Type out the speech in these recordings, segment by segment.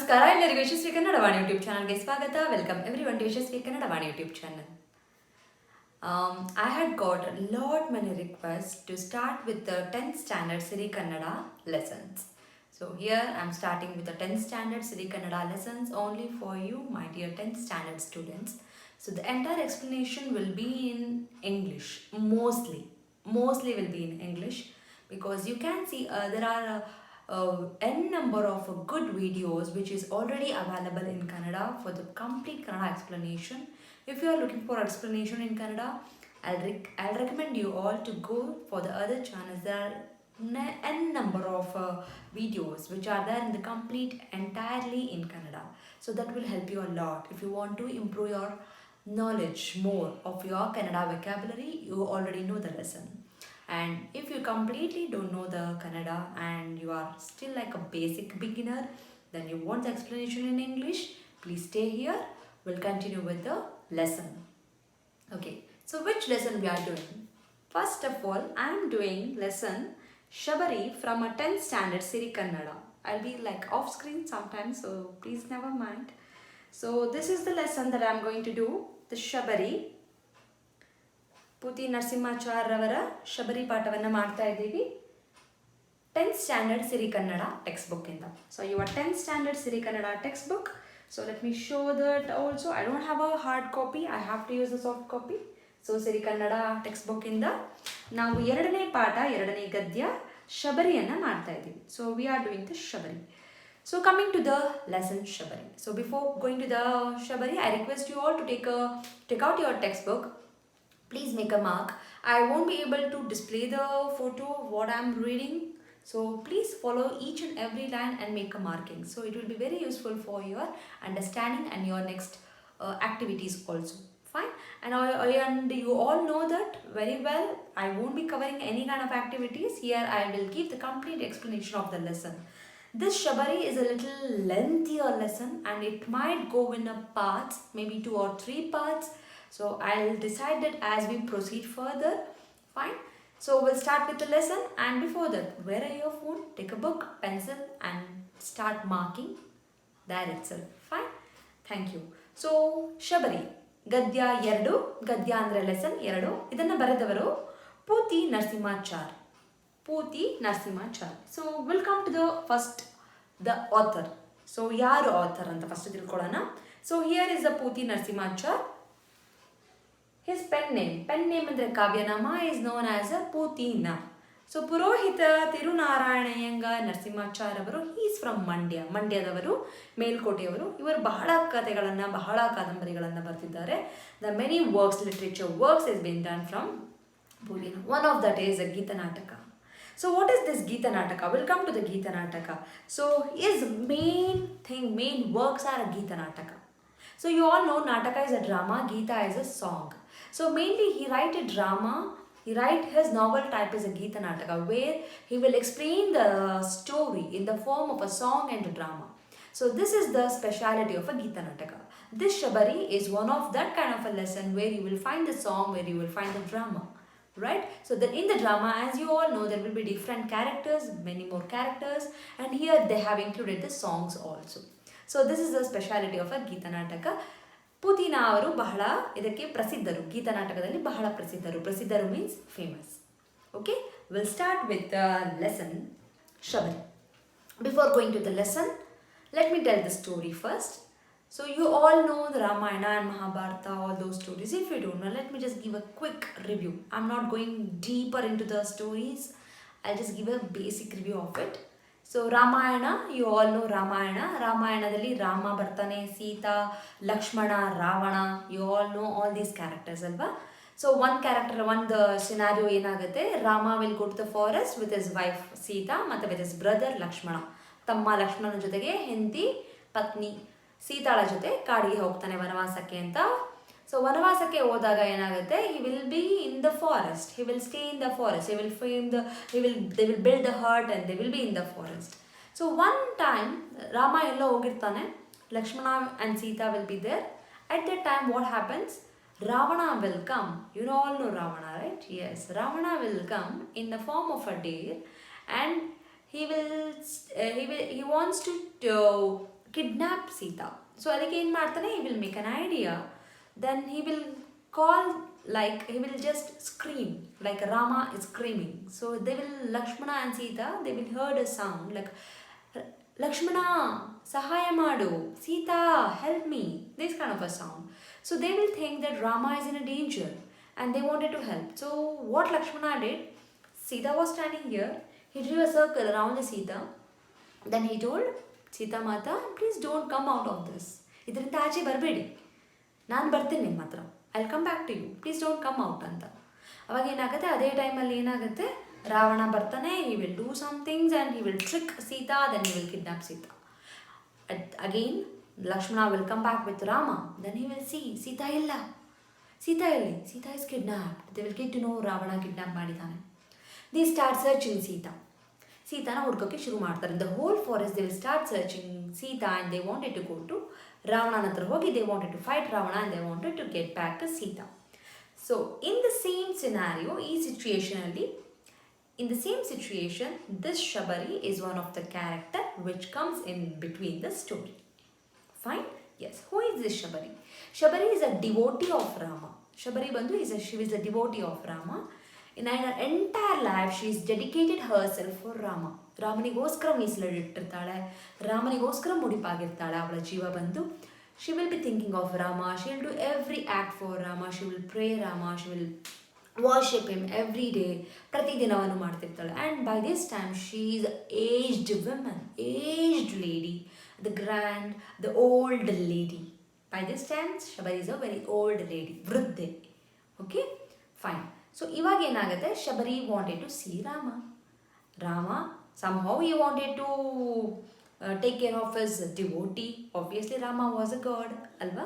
ನಮಸ್ಕಾರ ಎಲ್ಲರಿಗೂ ಯಶಸ್ವಿ ಕನ್ನಡ ವಾಣಿ ಯೂಟ್ಯೂಬ್ ಚಾನಲ್ಗೆ ಸ್ವಾಗತ. Welcome everyone to Yashaswi Kannada Vani YouTube channel. I had got a lot many requests to start with the 10th standard Siri Kannada lessons. So here I'm starting with the 10th standard Siri Kannada lessons only for you, my dear 10th standard students. So the entire explanation will be in English, mostly will be in English, because you can see there are n number of good videos which is already available in Kannada for the complete Kannada explanation. If you are looking for explanation in Kannada, I'll recommend you all to go for the other channels. There are n number of videos which are there in the complete entirely in Kannada. So that will help you a lot. If you want to improve your knowledge more of your Kannada vocabulary, you already know the lesson. And if you completely don't know the Kannada and you are still like a basic beginner, then you want the explanation in English, please stay here. We'll continue with the lesson. Okay, so which lesson we are doing? First of all, I am doing lesson Shabari from a 10th standard Siri Kannada. I'll be like off screen sometimes, so please never mind. So this is the lesson that I am going to do, the Shabari. Puthi ನರಸಿಂಹಾಚಾರ್ಯವರ ಶಬರಿ ಪಾಠವನ್ನು ಮಾಡ್ತಾ ಇದ್ದೀವಿ 10th standard Siri Kannada text ಬುಕ್ಕಿಂದ. So your 10th standard Siri Kannada textbook. So let me show that also. I don't have a hard copy, I have to use a soft copy. So Siri Kannada text ಬುಕ್ಕಿಂದ ನಾವು 2ನೇ ಪಾಠ 2ನೇ ಗದ್ಯ ಶಬರಿಯನ್ನು ಮಾಡ್ತಾ ಇದ್ದೀವಿ. So we are doing the Shabari. So coming to the lesson Shabari. So before going to the Shabari, I request you all to take out your textbook. Please make a mark. I won't be able to display the photo of what I am reading. So please follow each and every line and make a marking. So it will be very useful for your understanding and your next activities also. Fine. And you all know that very well. I won't be covering any kind of activities. Here I will give the complete explanation of the lesson. This Shabari is a little lengthier lesson and it might go in a parts, maybe 2 or 3 parts. So I'll decide that as we proceed further. Fine. So we'll start with the lesson, and before that, wear your phone, take a book, pencil and start marking there itself. Fine. Thank you. So Shabari ಗದ್ಯ 2, ಗದ್ಯ ಅಂದರೆ lesson 2. ಇದನ್ನು ಬರೆದವರು Puthi Narasimhachar. So will come to the first the author. So ಯಾರು author ಅಂತ first ತಿಳ್ಕೊಳ್ಳೋಣ. So here is the Puthi Narasimhachar. His pen name ಅಂದರೆ ಕಾವ್ಯನಾಮ is known as a Puthina. So Purohita Tirunarayanaiyengar Narasimhachar ಅವರು ಈಸ್ ಫ್ರಮ್ ಮಂಡ್ಯದವರು, ಮೇಲ್ಕೋಟೆಯವರು. ಇವರು ಬಹಳ ಕಥೆಗಳನ್ನು, ಬಹಳ ಕಾದಂಬರಿಗಳನ್ನು ಬರೆದಿದ್ದಾರೆ. The many literature works is been done from Puthina. One of that is a geetanataka. So what is this Geeta Nataka? We'll come to the Geeta Nataka. So his main works are a Geeta Nataka. So you all know Nataka is a drama, Geeta is a song. So mainly he write a drama, his novel type is a Geeta Nataka, where he will explain the story in the form of a song and a drama. So this is the speciality of a Geeta Nataka. This Shabari is one of that kind of a lesson where you will find the song, where you will find the drama. Right? So that in the drama, as you all know, there will be different characters, many more characters, and here they have included the songs also. So this is the speciality of a Geeta Nataka. Puthina ಅವರು ಬಹಳ ಇದಕ್ಕೆ ಪ್ರಸಿದ್ಧರು, ಗೀತನಾಟಕದಲ್ಲಿ ಬಹಳ ಪ್ರಸಿದ್ಧರು means famous. Okay, will start with the lesson Shabari. Before going to the lesson, let me tell the story first. So you all know the Ramayana and Mahabharata, all those stories. If you don't know, let me just give a quick review. I'm not going deeper into the stories. I'll just give a basic review of it. So Ramayana, you all know Ramayana. Ramayanadalli Rama bartane, Sita, Lakshmana, Ravana. You all know all these characters, alva? So the scenario ಏನಾಗುತ್ತೆ, Rama will go to the forest with his wife Sita ಮತ್ತು with his brother Lakshmana. ತಮ್ಮ ಲಕ್ಷ್ಮಣನ ಜೊತೆಗೆ ಹೆಂಡತಿ ಪತ್ನಿ ಸೀತಾಳ ಜೊತೆ ಕಾಡಿಗೆ ಹೋಗ್ತಾನೆ ವನವಾಸಕ್ಕೆ ಅಂತ. ಸೊ ವನವಾಸಕ್ಕೆ ಹೋದಾಗ ಏನಾಗುತ್ತೆ, he will be in the forest, he will stay in the forest, they will build the hut and they will be in the forest. So one time Rama ಎಲ್ಲೋ ಹೋಗಿರ್ತಾನೆ, Lakshmana and Sita will be there. At that time what happens, Ravana will come. You all know Ravana, right? Yes, Ravana will come in the form of a deer and he wants to kidnap Sita. So ಅದಕ್ಕೆ ಏನು ಮಾಡ್ತಾನೆ, he will make an idea, then he will call, like he will just scream like Rama is screaming. So they will, Lakshmana and Sita, they will heard a sound like Lakshmana sahaya madu, Sita help me, this kind of a sound. So they will think that Rama is in a danger and they wanted to help. So what Lakshmana did, Sita was standing here, he drew a circle around the Sita, then he told Sita Mata, please don't come out of this, ಇದರಿಂದ ಆಚೆ ಬರಬೇಡಿ, ನಾನು ಬರ್ತೀನಿ ನಿಮ್ಮ ಹತ್ರ, I will come back to you, please don't come out ಅಂತ. ಅವಾಗ ಏನಾಗುತ್ತೆ, ಅದೇ ಟೈಮಲ್ಲಿ ಏನಾಗುತ್ತೆ, ರಾವಣ ಬರ್ತಾನೆ, he will do some things and he will trick Sita, then he will kidnap Sita. Again Lakshmana will come back with Rama, then he will see Sita ಇಲ್ಲ, ಸೀತಾ ಎಲ್ಲಿ, Sita is kidnap, they will get to know Ravana kidnap ಮಾಡಿದ್ದಾನೆ. ದೇ ಸ್ಟಾರ್ಟ್ ಸರ್ಚಿಂಗ್ ಸೀತಾ, ಸೀತಾನ ಹುಡ್ಕೋಕ್ಕೆ ಶುರು ಮಾಡ್ತಾರೆ. In the whole forest they will start searching Sita and they wanted to go to ರಾವಣನ ಹತ್ರ ಹೋಗಿ, they wanted to fight Ravana and they wanted to get back Sita. So in the same scenario, ಈ ಸಿಚುಯೇಷನಲ್ಲಿ, in the same situation, this Shabari is one of the character which comes in between the story. Fine? Yes. Who is this Shabari? Shabari is a devotee of Rama. Shabari Bandhu she is a devotee of Rama. In her entire life, she has dedicated herself for Rama. ರಾಮನಿಗೋಸ್ಕರ ಮೀಸಲಿಟ್ಟಿರ್ತಾಳೆ, ರಾಮನಿಗೋಸ್ಕರ ಮುಡಿಪಾಗಿರ್ತಾಳೆ ಅವಳ ಜೀವ ಬಂದು. She will be thinking of Rama, she will do every act for Rama, she will pray Rama, she will worship him every day, ಪ್ರತಿದಿನವನ್ನು ಮಾಡ್ತಿರ್ತಾಳೆ. And by this time she is aged women, aged lady, the old lady. By this time Shabari is a very old lady, ವೃದ್ಧೆ. Okay fine. So ಇವಾಗ ಏನಾಗುತ್ತೆ, Shabari wanted to see Rama somehow he wanted to take care of his devotee. Obviously Rama was a god ಅಲ್ವಾ.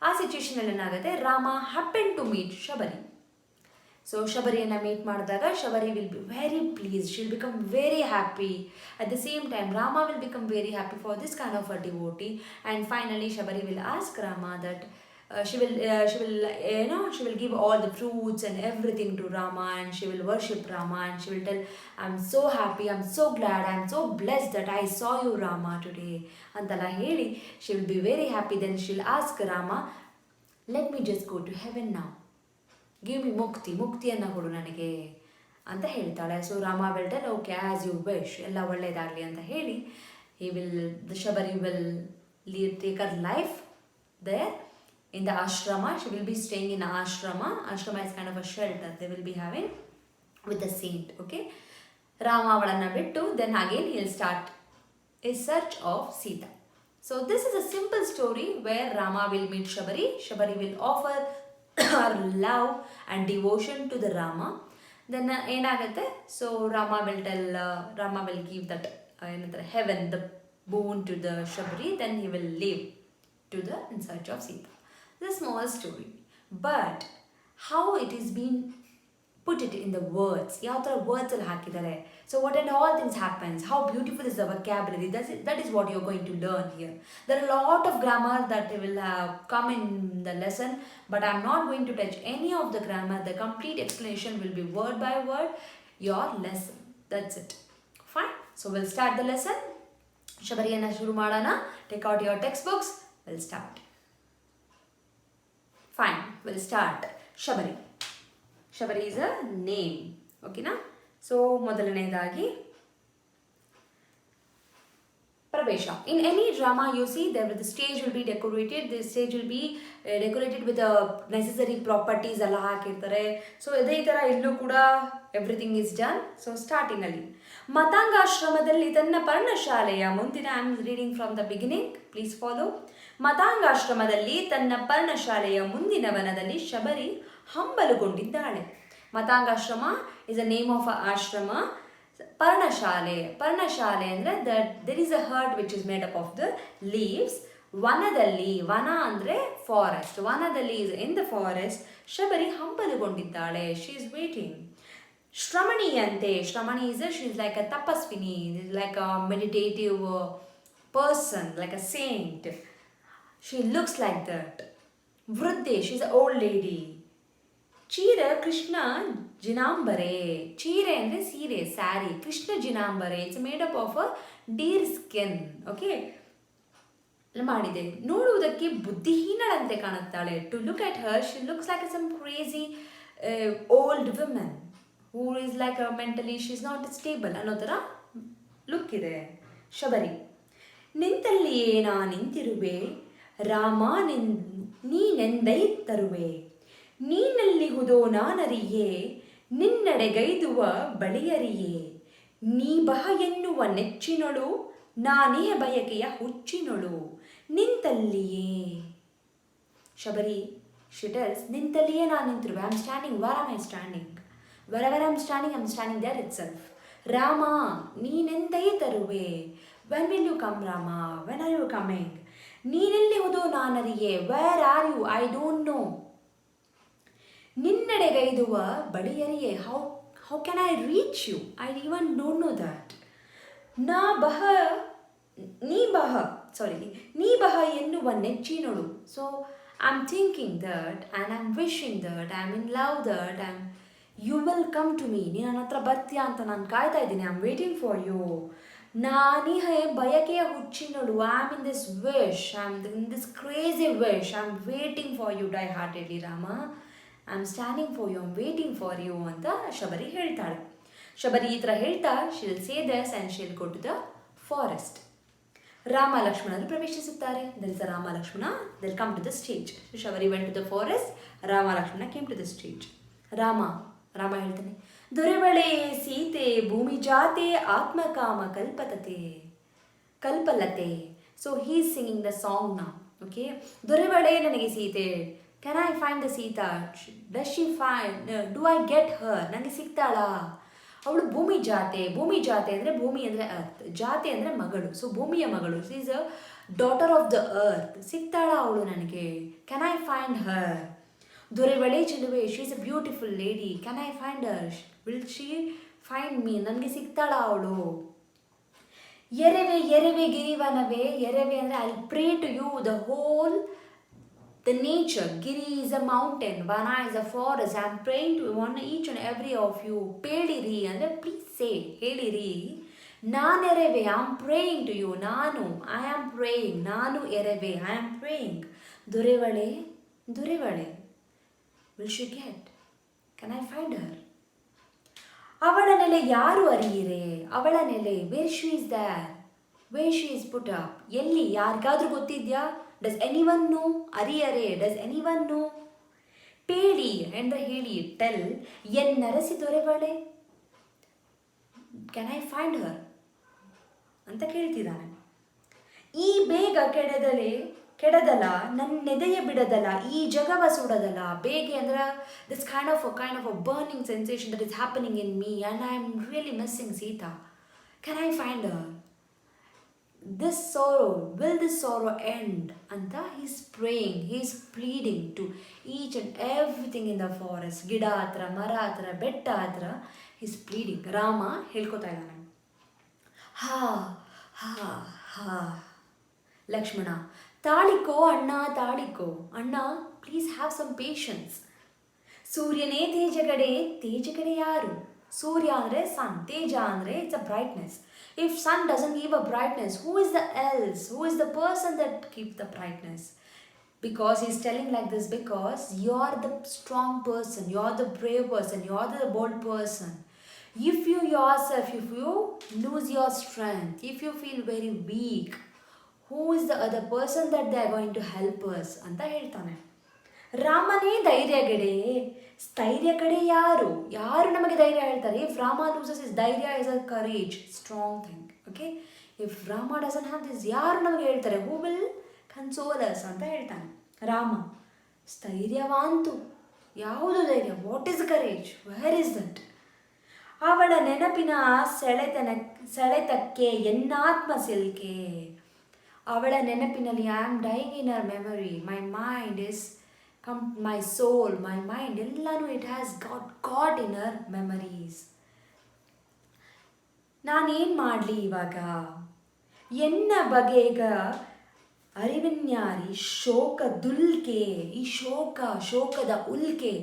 ಆ ಸಿಚುವೇಶನಲ್ಲಿ ಏನಾಗುತ್ತೆ, Rama happen to meet Shabari. So ಶಬರಿಯನ್ನು meet ಮಾಡಿದಾಗ Shabari will be very pleased, she will become very happy. At the same time Rama will become very happy for this kind of a devotee. And finally Shabari will ask Rama that she will give all the fruits and everything to Rama, and she will worship Rama, and she will tell, I'm so happy, I'm so glad, I'm so blessed that I saw you Rama today antala heli she will be very happy. Then she will ask Rama, let me just go to heaven now, give me muktiyanna kodu ನನಗೆ ಅಂತ ಹೇಳ್ತಾಳೆ. So Rama will tell, okay as you wish, ಎಲ್ಲ ಒಳ್ಳೆಯದಾಗಲಿ ಅಂತ ಹೇಳಿ, the Shabari will take her life there in the ashrama. She will be staying in ashrama. Ashrama is kind of a shelter they will be having with the saint. Okay, Rama avalanna bittu, then again he will start a search of Sita. So this is a simple story where Rama will meet Shabari. Shabari will offer her love and devotion to the Rama. Then ಏನಾಗುತ್ತೆ, so Rama will give that heaven, the boon to the Shabari. Then he will leave in search of Sita. It's a small story, but how it is been put it in the words, ಯಾವ ಥರ words ಅಲ್ಲಿ ಹಾಕಿದ್ದಾರೆ. So what and all things happens, how beautiful is the vocabulary, that is what you're going to learn here. There are a lot of grammar that will come in the lesson, but I'm not going to touch any of the grammar. The complete explanation will be word by word your lesson. That's it. Fine. So we'll start the lesson. ಶಬರಿಯನ್ನು ಶುರು ಮಾಡೋಣ. Take out your textbooks. We'll start. Fine, we'll start. Shabari. Shabari is a name. Okay na? So, ಮೊದಲನೇದಾಗಿ Pravesha. In any drama you see, the stage will be decorated. The stage will be decorated with the necessary properties ಎಲ್ಲ ಹಾಕಿರ್ತಾರೆ. So ಇದೇ ಥರ ಇಲ್ಲೂ ಕೂಡ everything is done. So starting ಅಲ್ಲಿ ಮತಾಂಗಾಶ್ರಮದಲ್ಲಿ ತನ್ನ ಪರ್ಣಶಾಲೆಯ ಮುಂದಿನ, I am reading from the beginning, please follow. ಮತಾಂಗಾಶ್ರಮದಲ್ಲಿ ತನ್ನ ಪರ್ಣಶಾಲೆಯ ಮುಂದಿನ ವನದಲ್ಲಿ ಶಬರಿ ಹಂಬಲುಗೊಂಡಿದ್ದಾಳೆ. ಮತಾಂಗಾಶ್ರಮ is a name of a ashram. ಪರ್ಣಶಾಲೆ ಅಂದರೆ there is a hut which is made up of the leaves. ವನದಲ್ಲಿ, ವನ ಅಂದರೆ ಫಾರೆಸ್ಟ್, ವನದಲ್ಲಿ ಇನ್ ದ ಫಾರೆಸ್ಟ್ ಶಬರಿ ಹಂಬಲುಗೊಂಡಿದ್ದಾಳೆ. She is waiting. ಶ್ರಮಣಿಯಂತೆ, ಶ್ರಮಣಿ is she is like a Tapaswini, like a meditative person, like a saint. She looks like that. Vruddhe, she's an old lady. Cheera Krishna Jinambare. Cheera andre sire, saree. Krishna Jinambare, it's made up of a deer skin. Okay. ಮಾಡಿದೆ. ನೋಡುವುದಕ್ಕೆ ಬುದ್ಧಿಹೀನಳಂತೆ ಕಾಣುತ್ತಾಳೆ. To look at her she looks like some crazy old women who is like mentally she is not stable ಅನ್ನೋ ಥರ look ಇದೆ. ಶಬರಿ: ನಿಂತಲ್ಲಿಯೇ ನಾ ನಿಂತಿರುವೆ, ರಾಮ ನೀನೆಂದೈ ತರುವೆ, ನೀನೆಲ್ಲಿಹುದೋ ನಾನರಿಯೇ, ನಿನ್ನಡೆಗೈದುವ ಬಳಿಯರಿಯೇ, ನೀ ಬಹ ಎನ್ನುವ ನೆಚ್ಚಿನೊಳು, ನಾನೇ ಬಯಕೆಯ ಹುಚ್ಚಿನೊಳು, ನಿಂತಲ್ಲಿಯೇ. ಶಬರಿ she tells, ನಿಂತಲ್ಲಿಯೇ ನಾನು ನಿಂತಿರುವೆ. I am standing. Wear am I standing? Wherever I am standing there it self. Rama ನೀನೆಂದೈ Taruve, when will you come Rama, when are you coming? ನೀನೆಲ್ಲಿ ಹೋದೋ ನಾನರಿಯೇ, where are you, I don't know. ನಿನ್ನೆಡೆಗೈದುವ ಬಳಿಯರಿಯೇ, how can I reach you? I even don't know that. ನೀ ಬಹ ಎನ್ನುವ ನೆಚ್ಚಿನೊಳು. So I am thinking that and I am wishing that I am in love that you will come to me. ನೀನು ನನ್ನ ಹತ್ರ ಬರ್ತೀಯಾ ಅಂತ ನಾನು ಕಾಯ್ತಾ ಇದ್ದೀನಿ. I am waiting for you. ನಾನಿಹೆ ಬಯಕೆಯ ಹುಚ್ಚಿನೊಳು. I am in this wish, I am in this crazy wish, I am waiting for you die heartedly Rama. I am standing for you, I am waiting for you ಅಂತ ಶಬರಿ ಹೇಳ್ತಾಳೆ. ಶಬರಿ ಈ ಥರ ಹೇಳ್ತಾ she'll say this and she'll go to the forest. Rama ಲಕ್ಷ್ಮಣರು ಪ್ರವೇಶಿಸುತ್ತಾರೆ. There is a Rama Lakshmana, they'll come to the stage. Shabari went to the forest, Rama Lakshmana came to the stage. Rama ಹೇಳ್ತಾನೆ, ದೊರೆವಳೆ ಸೀತೆ ಭೂಮಿ ಜಾತೆ ಆತ್ಮಕಾಮ ಕಲ್ಪಲತೆ. So he is singing the song now. Okay, ದೊರೆವಳೆ ನನಗೆ Seete. Can I find the Sita? Does she find, do I get her? ನನಗೆ ಸಿಗ್ತಾಳಾ? ಅವಳು ಭೂಮಿ ಜಾತೆ ಅಂದರೆ ಭೂಮಿ ಅಂದರೆ ಅರ್ತ್, ಜಾತೆ ಅಂದರೆ ಮಗಳು. ಸೊ ಭೂಮಿಯ ಮಗಳು, she is a daughter of the earth. ಸಿಗ್ತಾಳಾ ಅವಳು ನನಗೆ? Can I find her? ದೊರೆವಳೆ ಚೆಲುವೆ, she is a beautiful lady. Can I find her? Will she find me? ನನಗೆ ಸಿಗ್ತಾಳಾ ಅವಳು? ಎರೆವೆ ಗಿರಿವನವೇ. ಎರೆವೆ ಅಂದರೆ I pray to you the whole the nature. Giri is a mountain, Vana is a forest. I am praying to one each and every of you. Pediri ಅಂದರೆ please say, ಹೇಳಿರಿ. ನಾನು ಎರೆವೆ, I am praying to you. I am praying. ನಾನು ಎರೆವೆ, I am praying. ದೊರೆವಳೆ will she get? Can I find her? ಅವಳ ನೆಲೆ ಯಾರು ಅರಿಯಿರೆ? ಅವಳ ನೆಲೆ, where she is there? Where she is put up? ಎಲ್ಲಿ? ಯಾರಿಗಾದ್ರೂ ಗೊತ್ತಿದ್ಯಾ? Does anyone know? ಅರಿಯರೆ, does anyone know? ಪೇಳಿ ಅಂದರೆ ಹೇಳಿ, ಟೆಲ್. ಎನ್ನರಸಿ ದೊರೆವಳೆ, ಕ್ಯಾನ್ ಐ ಫೈಂಡ್ ಹರ್ ಅಂತ ಕೇಳ್ತಿದ್ದಾನೆ. ಈ ಬೇಗ ಕೆಡದಲ ನನ್ನೆದೆಯ ಬಿಡದಲ, ಈ ಜಗವ ಸುಡದಲ. ಬೇಗೆ ಅಂದ್ರೆ this kind of a burning sensation that is happening in me and I am really missing Sita. Can I find Har? will this sorrow end? ಅಂತ he's praying, he's pleading to each and everything in the forest. ಗಿಡ ಹತ್ರ, ಮರ ಹತ್ರ, ಬೆಟ್ಟ ಹತ್ರ he's pleading. Rama ಹೇಳ್ಕೊತಾ ಇದ್ದಾನೆ. ಹಾ ಲಕ್ಷ್ಮಣ, ತಾಳಿಕೋ ಅಣ್ಣ, ತಾಳಿಕೋ ಅಣ್ಣ, ಪ್ಲೀಸ್ ಹ್ಯಾವ್ ಸಮ್ ಪೇಷನ್ಸ್. ಸೂರ್ಯನೇ ತೇಜಗಡೆ ಯಾರು? ಸೂರ್ಯ ಅಂದರೆ ಸನ್, ತೇಜ ಅಂದರೆ it's a brightness. If sun doesn't give a brightness, who is the else? Who is the person that keeps the brightness? Because he's telling like this, because you're the strong person, you're the brave person, you're the bold person. If you yourself, if you lose your strength, if you feel very weak, who is the other person that they're going to help us? ಅಂತ ಹೇಳ್ತಾನೆ. ರಾಮನೇ ಧೈರ್ಯಗಡೆ, ಸ್ಥೈರ್ಯ ಕಡೆ ಯಾರು ನಮಗೆ ಧೈರ್ಯ ಹೇಳ್ತಾರೆ? If Rama loses is ಧೈರ್ಯ is a courage, strong thing. Okay, if Rama doesn't have this, ಯಾರು ನಮಗೆ ಹೇಳ್ತಾರೆ? ಹೂ ವಿಲ್ ಕನ್ಸೋಲ್ ಅಸ್ ಅಂತ ಹೇಳ್ತಾನೆ. ರಾಮ ಸ್ಥೈರ್ಯವಾಂತು, ಯಾವುದು ಧೈರ್ಯ? What is courage? Where is that? ಅವಳ ನೆನಪಿನ ಸೆಳೆತಕ್ಕೆ ಎನ್ನಾತ್ಮ ಸಿಲ್ಕೆ. ಅವಳ ನೆನಪಿನಲ್ಲಿ, I am dying in our memory, my mind is my soul, my mind, ಎಲ್ಲಾನು it has got in her memories. ನಾನೇನು ಮಾಡಲಿ ಇವಾಗ? ಎನ್ನ ಬಗೆಗ ಅರಿವಿನ್ಯಾರಿ ಶೋಕ ದುಲ್ಕೆ. ಈ ಶೋಕದ ಉಲ್ಕೆ,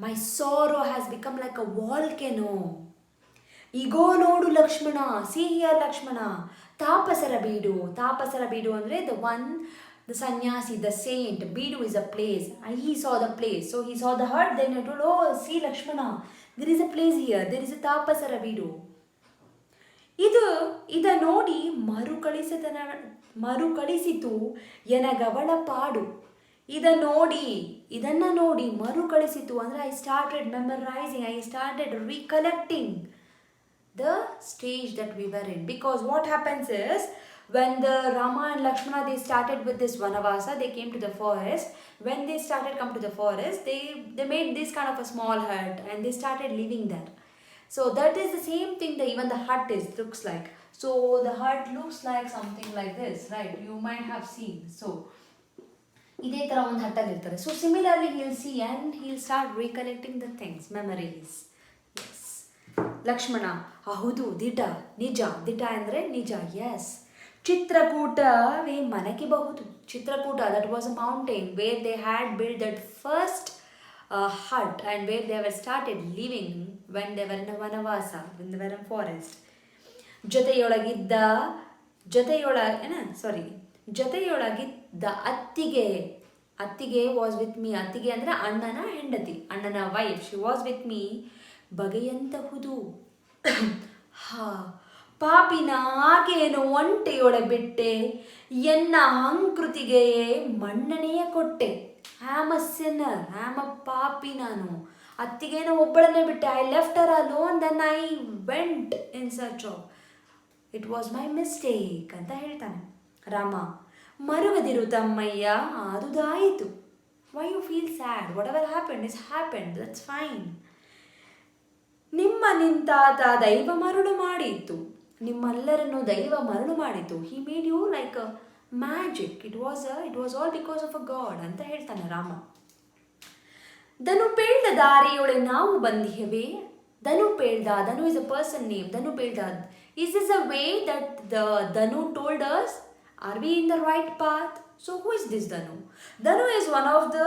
my sorrow has become like a volcano. ಈಗೋ ನೋಡು ಲಕ್ಷ್ಮಣ, ಸಿ ಹಿಯರ್ ಲಕ್ಷ್ಮಣ, ತಾಪಸರ ಬೀಡು. ತಾಪಸರ ಬೀಡು ಅಂದರೆ the one, the sannyasi, the saint. Bidu is a place. He saw the place. So he saw the hut. Then he told, oh, see Lakshmana, there is a place here. There is a ತಾಪಸರ ಬೀಡು. ಇದ ನೋಡಿ ಮರುಕಳಿಸಿತು ಎನಗವಳ ಪಾಡು. ಇದನ್ನು ನೋಡಿ ಮರುಕಳಿಸಿತು ಅಂದರೆ I started memorising, I started recollecting the stage that we were in. Because what happens is, when the Rama and Lakshmana, they started with this vanavasa, they came to the forest. When they started come to the forest, they made this kind of a small hut and they started living there. So that is the same thing that even the hut looks like. So the hut looks like something like this, right? You might have seen. So ಇದೇ ಥರ ಒಂದು ಹಟ್ಟಲ್ಲಿ ಇರ್ತಾರೆ. So similarly he'll see and he'll start recollecting the things, memories. Yes. Lakshmana, ಹೌದು, ದಿಟ, ನಿಜ. ದಿಟ ಅಂದರೆ ನಿಜ. ಎಸ್. ಚಿತ್ರಕೂಟವೇ ಮನಕಿಬಹುದು. Chitrakoota, that was a mountain where they had built that first hut and where they were started living when they were in a vanavasa, when they were in forest. ಜೊತೆಯೊಳಗಿದ್ದ ಅತ್ತಿಗೆ ವಾಸ್ ವಿತ್ ಮೀ. ಅತ್ತಿಗೆ ಅಂದರೆ ಅಣ್ಣನ ಹೆಂಡತಿ, ಅಣ್ಣನ wife. She was with me. ಬಗೆಯಂತಹುದು. ಪಾಪಿನ ಆಕೆಯನ್ನು ಒಂಟೆಯೊಳ ಬಿಟ್ಟೆ, ಎನ್ನ ಅಂಕೃತಿಗೆಯೇ ಮನ್ನಣೆಯ ಕೊಟ್ಟೆ. Am a sinner, am a ಪಾಪಿ ನಾನು. ಅತ್ತಿಗೆನ ಒಬ್ಬಳನ್ನೇ ಬಿಟ್ಟೆ. I left her alone, then I went in search of. It was my mistake ಅಂತ ಹೇಳ್ತಾನೆ ರಾಮ. ಮರುಗದಿರು ತಮ್ಮಯ್ಯ, ಆದುದಾಯಿತು. Why you feel sad? Whatever happened is happened, that's fine. ನಿಮ್ಮ ನಿಂತಾತ ದೈವ ಮರುಳು ಮಾಡಿತ್ತು. ನಿಮ್ಮೆಲ್ಲರನ್ನು ದೈವ ಮರುಳು ಮಾಡಿತು. He made you like a magic. It was all because of a god ಅಂತ ಹೇಳ್ತಾನೆ ರಾಮ. ಧನು ಪೇಳ್ದ ದಾರಿಯೊಳೆ ನಾವು ಬಂದಿಹೆವೆ. Dhanu is a person name. Dhanu ಪೇಳ್ದ. Is this a way that the Dhanu told us? Are we in the right path? So who is this Dhanu? Dhanu is one of the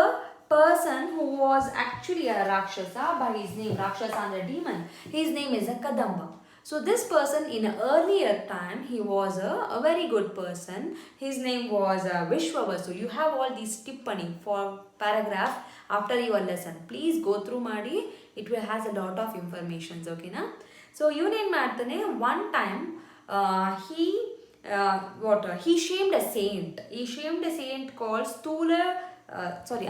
person who was actually a Rakshasa by his name. Rakshasa and a demon. His name is a Kadamba. So this person in an earlier time, he was a very good person. His name was Vishwavasu. You have all these tippani for paragraph after your lesson. Please go through Madi. It will has a lot of informations. Okay na? So you name ಮಾಡ್ತಾನೆ. One time he shamed a saint. He shamed a saint called Stula. I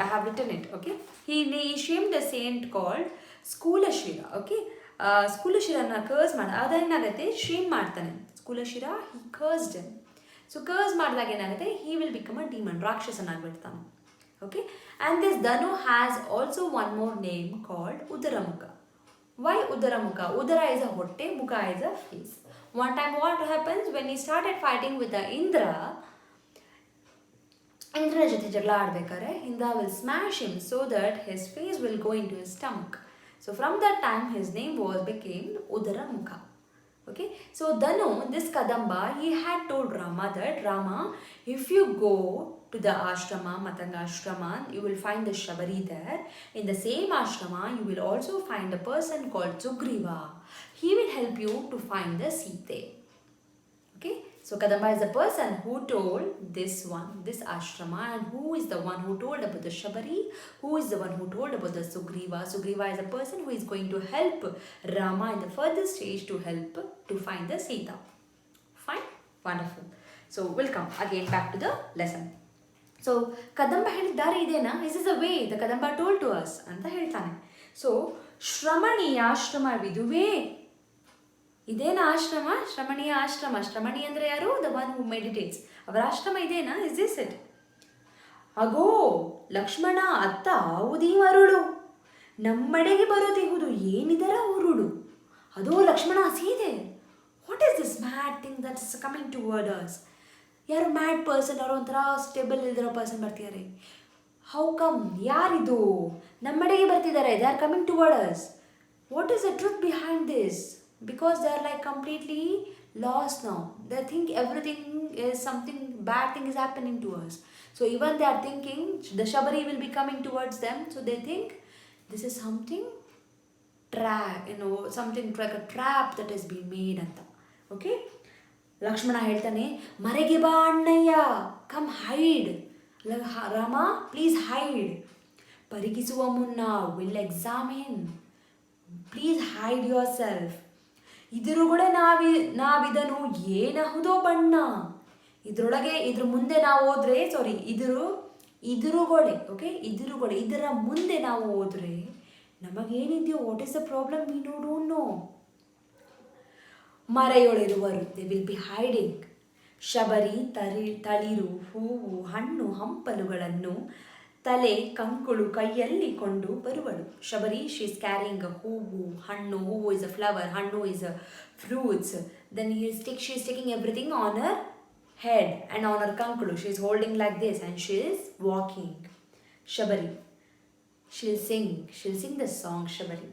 have written it, okay. He shamed a saint called Skulashira, okay. Skulashirana curse ಮಾಡ, ಅದೇನಾಗುತ್ತೆ, Shem ಮಾಡ್ತಾನೆ. Skulashira, he cursed him. So curse ಮಾಡಿದಾಗ ಏನಾಗುತ್ತೆ, he will become a demon, ರಾಕ್ಷಸನಾಗ್ಬಿಡ್ತಾನೆ. Okay. And this Dhanu has also one more name called Udaramukha. Why Udaramukha? Udara is a ಹೊಟ್ಟೆ, Mukha is a face. One time what happens, when he started fighting with the Indra ಜೊತೆ ಜಗಳ ಆಡ್ಬೇಕಾದ್ರೆ, Indra will smash him so that his face will go into his stomach. So from that time his name became Udaramukha. Okay. So Dhanu, this Kadamba, he had told Rama that, Rama, if you go to the ashrama, Matanga ashrama, you will find the Shabari there. In the same ashrama, you will also find a person called Sugriva. He will help you to find the Sita. Okay. So Kadamba is the person who told this ashrama, and who is the one who told about the Shabari, who is the one who told about the Sugriva. Sugriva is a person who is going to help Rama in the further stage to help to find the Sita. Fine? Wonderful. So we'll come again back to the lesson. So Kadamba ಹೇಳಿದ್ದಾರೆ ಇದೇನಾ? This is a way the Kadamba told to us ಅಂತ ಹೇಳ್ತಾನೆ. So ಶ್ರಮಣೀಯ ಆಶ್ರಮವಿದುವೇ. ಇದೇನಾ ಆಶ್ರಮ? ಶ್ರಮಣೀಯ ಆಶ್ರಮ. ಶ್ರಮಣಿ ಅಂದರೆ ಯಾರು? The one who meditates. ಅವರ ಆಶ್ರಮ ಇದೇನಾ? Is this it? ಅಗೋ ಲಕ್ಷ್ಮಣ, ಅತ್ತ ಆವುದೀ ಮರುಳು, ನಮ್ಮಡೆಗೆ ಬರುತ್ತಿಹುದು ಏನಿದರ ಉರುಳು. ಅದೋ ಲಕ್ಷ್ಮಣ, ಸೀದೆ. What is this mad thing that is coming toward us? ಯಾರು ಮ್ಯಾಡ್ ಪರ್ಸನ್, ಅವರು ಒಂಥರ ಸ್ಟೇಬಲ್ ಇಲ್ದಿರೋ ಪರ್ಸನ್ ಬರ್ತಿದ್ದಾರೆ. How come? ಯಾರಿದು ನಮ್ಮಡೆಗೆ ಬರ್ತಿದ್ದಾರೆ? They are coming toward us. What is the truth behind this? Because they are like completely lost now. They think everything is something bad thing is happening to us. So even they are thinking the Shabari will be coming towards them. So they think this is something something like a trap that has been made. Okay. Lakshmana ಹೇಳ್ತಾನೆ, ಮರೆಗೆ ಬಾ ಅಣ್ಣಯ್ಯ, come hide. Rama, please hide. ಪರಿಗಿಸುವ ಮುನ್ನ will examine, please hide yourself. ಇದ್ರುಗಡೆ ನಾವಿದನು ಏನಹುದೋ ಬಣ್ಣ. ಇದ್ರ ಮುಂದೆ ನಾವು ಹೋದ್ರೆ, ಸಾರಿ, ಇದುರುಗೊಡೆ, ಓಕೆ, ಇದುರುಗೊಡೆ, ಇದರ ಮುಂದೆ ನಾವು ಹೋದ್ರೆ ನಮಗೇನಿದೆಯೋ, what is the problem, we don't know. ಮರೆಯೊಳಿರುವರು, they will be hiding. Shabari ತಳಿರು, ಹೂವು, ಹಣ್ಣು, ಹಂಪಲುಗಳನ್ನು ತಲೆ ಕಂಕುಳು ಕೈಯಲ್ಲಿ ಕೊಂಡು ಬರುವಳು. ಶಬರಿ, ಶಿ ಇಸ್ ಕ್ಯಾರಿಂಗ್ ಹೂವು, ಹಣ್ಣು. ಹೂವು ಇಸ್ ಅ ಫ್ಲವರ್, ಹಣ್ಣು is a fruits. Then she is taking everything on her head and on her kankulu. She is holding like this and she is walking. Shabari, she'll sing the song. Shabari,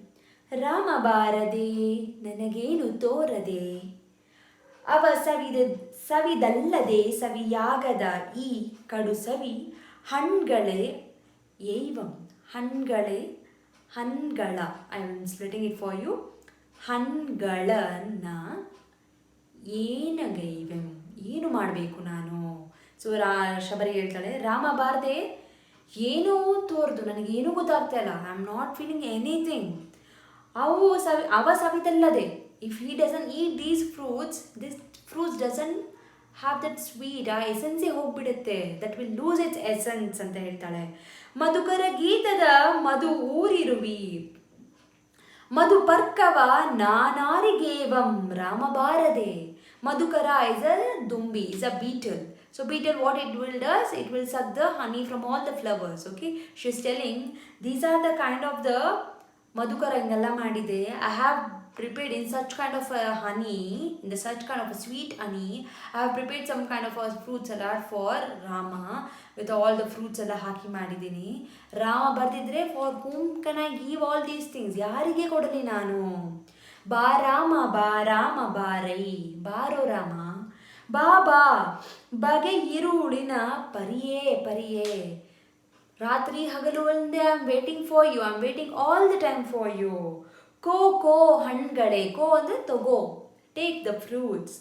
Rama ಬಾರದೆ ನನಗೇನು ತೋರದೆ, ಅವ ಸವಿದಲ್ಲದೆ ಸವಿಯಾಗದ ಈ ಕಡು ಸವಿ ಹಣ್ಗಳೇ ಏವಂ. ಹಣ್ಗಳ I am splitting it for you. ಹಣ್ಗಳನ್ನ ಏನಗೈವೆಂ, ಏನು ಮಾಡಬೇಕು ನಾನು. ಸೊ ಶಬರಿ ಹೇಳ್ತಾಳೆ, ರಾಮ ಬಾರದೆ ಏನೂ ತೋರ್ದು, ನನಗೇನೂ ಗೊತ್ತಾಗ್ತಾ ಇಲ್ಲ, I am not feeling anything. ಅವ ಸವಿದಲ್ಲದೆ, if he doesn't eat these fruits, this fruits doesn't have that sweet, ಆ ಎಸೆನ್ಸೇ ಹೋಗ್ಬಿಡುತ್ತೆ, that will lose its essence ಅಂತ ಹೇಳ್ತಾಳೆ. ಮಧುಕರ ಗೀತದ ಮಧು ಊರಿರುವಿ, ಮಧು ಪರ್ಕವ ನಾನಾರಿಗೇವಂ ರಾಮ ಬಾರದೆ. Madhukara is a dumbi, is a beetle. So beetle, what it will does, it will suck the honey from all the flowers. Okay, she's telling these are the kind of the Madhukara ingella madide. I have prepared in such kind of a honey, in the such kind of a sweet honey. I have prepared some kind of a fruit salad for Rama with all the fruits alla haki madidini. Rama bardidre, for whom can I give all these things? Yarige kodali nanu? ಬಾ ರಾಮ, ಬಾ ರಾಮ ಬಾರೈ, ಬಾರೋ ರಾಮ, ಬಾ ಬಗೆ ಇರುಳಿನ ಪರಿಯೇ. ರಾತ್ರಿ ಹಗಲು ಒಂದೇ, I am waiting for you, I am waiting all the time for you. ಕೋ ಹಣ್ಗಳೇ, ಕೋ ಅಂದರೆ ತಗೋ, ಟೇಕ್ ದ ಫ್ರೂಟ್ಸ್.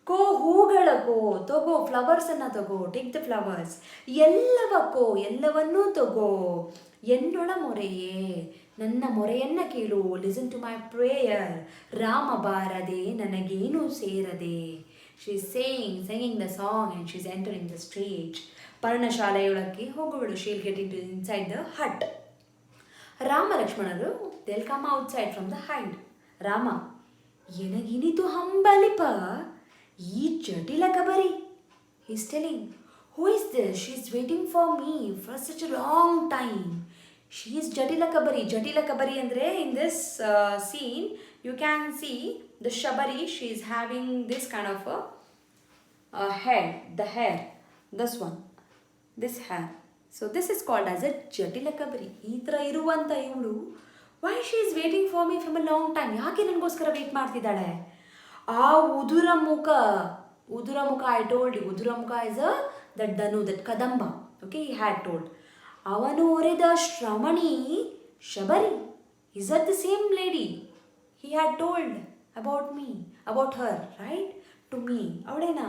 ಕೋ ಹೂಗಳ ಕೋ, ತಗೋ ಫ್ಲವರ್ಸನ್ನು ತಗೋ, ಟೇಕ್ ದ ಫ್ಲವರ್ಸ್. ಎಲ್ಲವನ್ನೂ ತಗೋ. ಎನ್ನೊಳ ಮೊರೆಯೇ, ನನ್ನ ಮೊರೆಯನ್ನು ಕೇಳು, listen to my prayer. Rama ಬಾರದೆ ನನಗೇನು ಸೇರದೆ. She is singing the song and she is entering the stage. ಪರ್ಣಶಾಲೆಯೊಳಕ್ಕೆ ಹೋಗುವಳು, she will get into inside the hut. Rama ಲಕ್ಷ್ಮಣರು, they will come outside from the hide. Rama, ಎನಗಿನಿತು ಹಂಬಲಿಪ ಈ ಜಟಿಲ ಕಬರಿ. He is telling, who is this? She is waiting for me for such a long time. She is Jatila Kabari. Jatila Kabari andre, in this scene you can see the Shabari, she is having this kind of a hair, the hair, this one, this hair. So this is called as a Jatila Kabari. Itra iruvanta ivulu, why she is waiting for me from a long time? Yake nanigoskara wait ಮಾಡ್ತಿದ್ದಾಳೆ? ಆ ಉದುರ ಮುಖ, I told you, ಉದುರ ಮುಖ is that Danu, that Kadamba, okay, he had told. ಅವನು ಒರೆದ ಶ್ರಮಣಿ Shabari, is that the same lady he had told about me, about her, right, to me? ಅವಳೇನಾ?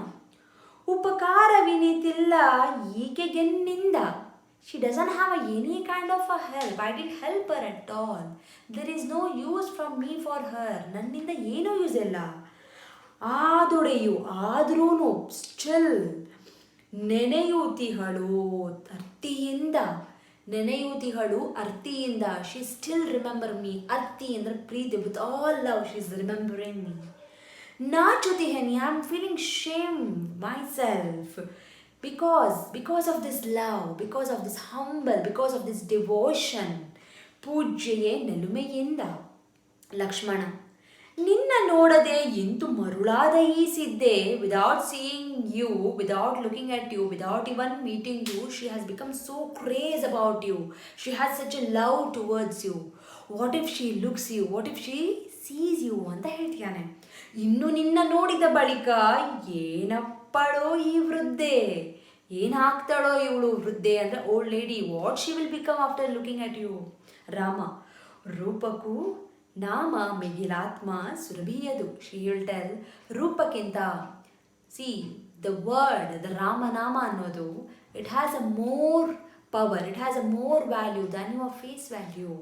ಉಪಕಾರವಿನಿತಿಲ್ಲ ಈಕೆಗೆನ್ನಿಂದ. She doesn't have any kind of a help. I didn't help her at all. There is no use from me for her. ನನ್ನಿಂದ ಏನೂ use ಇಲ್ಲ. ಆದ್ರೂ still ನೆನೆಯುತ್ತಿಹಳು ಅರ್ತಿಯಿಂದ. She still remember me. ಅರ್ತಿ ಅಂದರೆ ಪ್ರೀತಿ, with all love she is remembering me. ನಾಚುತ್ತಿಹೇನಿ, I am feeling shame myself because of this love, because of this humble, because of this devotion. ಪೂಜ್ಯೆಯೇ ನೆಲುಮೆಯಿಂದ. ಲಕ್ಷ್ಮಣ, ನಿನ್ನ ನೋಡದೆ ಎಂತು ಮರುಳಾದ ಈ ಸಿದ್ದೆ. Without seeing you, without looking at you, without even meeting you, she has become so craze about you. She has such A love towards you. What if she looks you, what if she sees you ಅಂತ ಹೇಳ್ತಾನೆ. ಇನ್ನು ನಿನ್ನ ನೋಡಿದ ಬಳಿಕ ಏನಪ್ಪಳೋ ಈ ವೃದ್ಧೆ, ಏನಾಗ್ತಾಳೋ ಇವಳು ವೃದ್ಧೆ ಅಂದರೆ old lady. What she will become after looking at you. Rama, ರೂಪಕ್ಕೂ ನಾಮ ಮಿಗಿಲಾತ್ಮ ಸುರಭಿಯದು. ಶಿ ವಿಲ್ ಟೆಲ್, ರೂಪಕ್ಕಿಂತ ಸಿ ದ ವರ್ಡ್, ದ ರಾಮನಾಮ ಅನ್ನೋದು, it has a more power, it has a more value than your face value.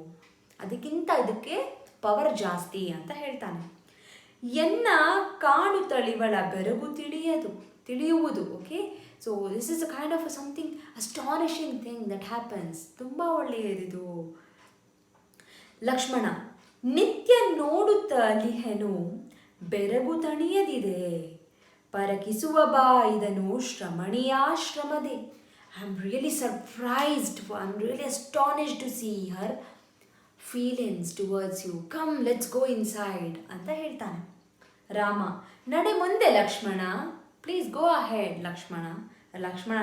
ಅದಕ್ಕಿಂತ ಇದಕ್ಕೆ power ಜಾಸ್ತಿ ಅಂತ ಹೇಳ್ತಾನೆ. ಎನ್ನ ಕಾಡು ತಳಿವಳ ಬೆರಗು ತಿಳಿಯುವುದು. Okay, so this is a kind of something astonishing thing that happens. ತುಂಬ ಒಳ್ಳೆಯದಿದು. ಲಕ್ಷ್ಮಣ, ನಿತ್ಯ ನೋಡುತ್ತಲಿಹೆನು ಬೆರಗು ತಣಿಯದಿದೆ, ಪರಕಿಸುವ ಬಾ ಇದನು ಶ್ರಮಣಿಯಾಶ್ರಮದೆ. I am really surprised, I am really astonished to see her feelings towards you. Come let's go inside ಅಂತ ಹೇಳ್ತಾನೆ. ರಾಮ, ನಡೆ ಮುಂದೆ Lakshmana, please go ahead Lakshmana. Lakshmana,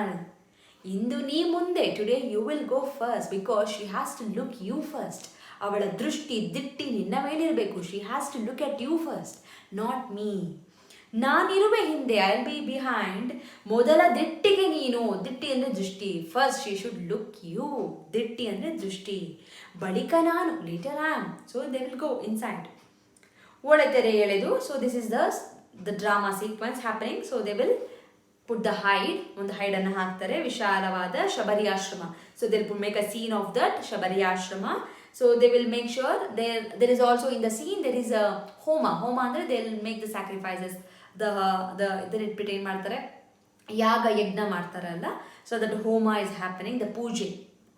ಇಂದು ನೀ ಮುಂದೆ, today you will go first because she has to look you first. ಅವಳ ದೃಷ್ಟಿ ದಿಟ್ಟಿ ನಿನ್ನ ಮೇಲಿರಬೇಕು. She has to look at you first, not me. ನಾನಿರುವೆ ಹಿಂದೆ, ಐ ವಿಲ್ ಬಿ ಬಿಹೈಂಡ್. ಮೊದಲ ದಿಟ್ಟಿಗೆ ನೀನು, ದಿಟ್ಟಿ ಅಂದರೆ ದೃಷ್ಟಿ. First she should look you, ದಿಟ್ಟಿ ಅಂದರೆ ದೃಷ್ಟಿ. ಬಳಿಕ ನಾನು, later I am. So they will go inside. ಒಳತೆರೆ ಎಳೆದು, so this is the drama sequence happening. So they will put the hide, ಒಂದು ಹೈಡನ್ನು ಹಾಕ್ತಾರೆ, ವಿಶಾಲವಾದ Shabari ashram. So they will make a scene of that Shabari ashram. So they will make sure there is also in the scene there is a homa ಅಂದ್ರೆ they will make the sacrifices, ಇದನ್ನ ಇಟ್ಬಿಟ್ಟು ಏನು ಮಾಡ್ತಾರೆ, ಯಾಗ ಯಜ್ಞ ಮಾಡ್ತಾರಲ್ಲ. ಸೊ ದಟ್ ಹೋಮ ಇಸ್ ಹ್ಯಾಪನಿಂಗ್, ದ ಪೂಜೆ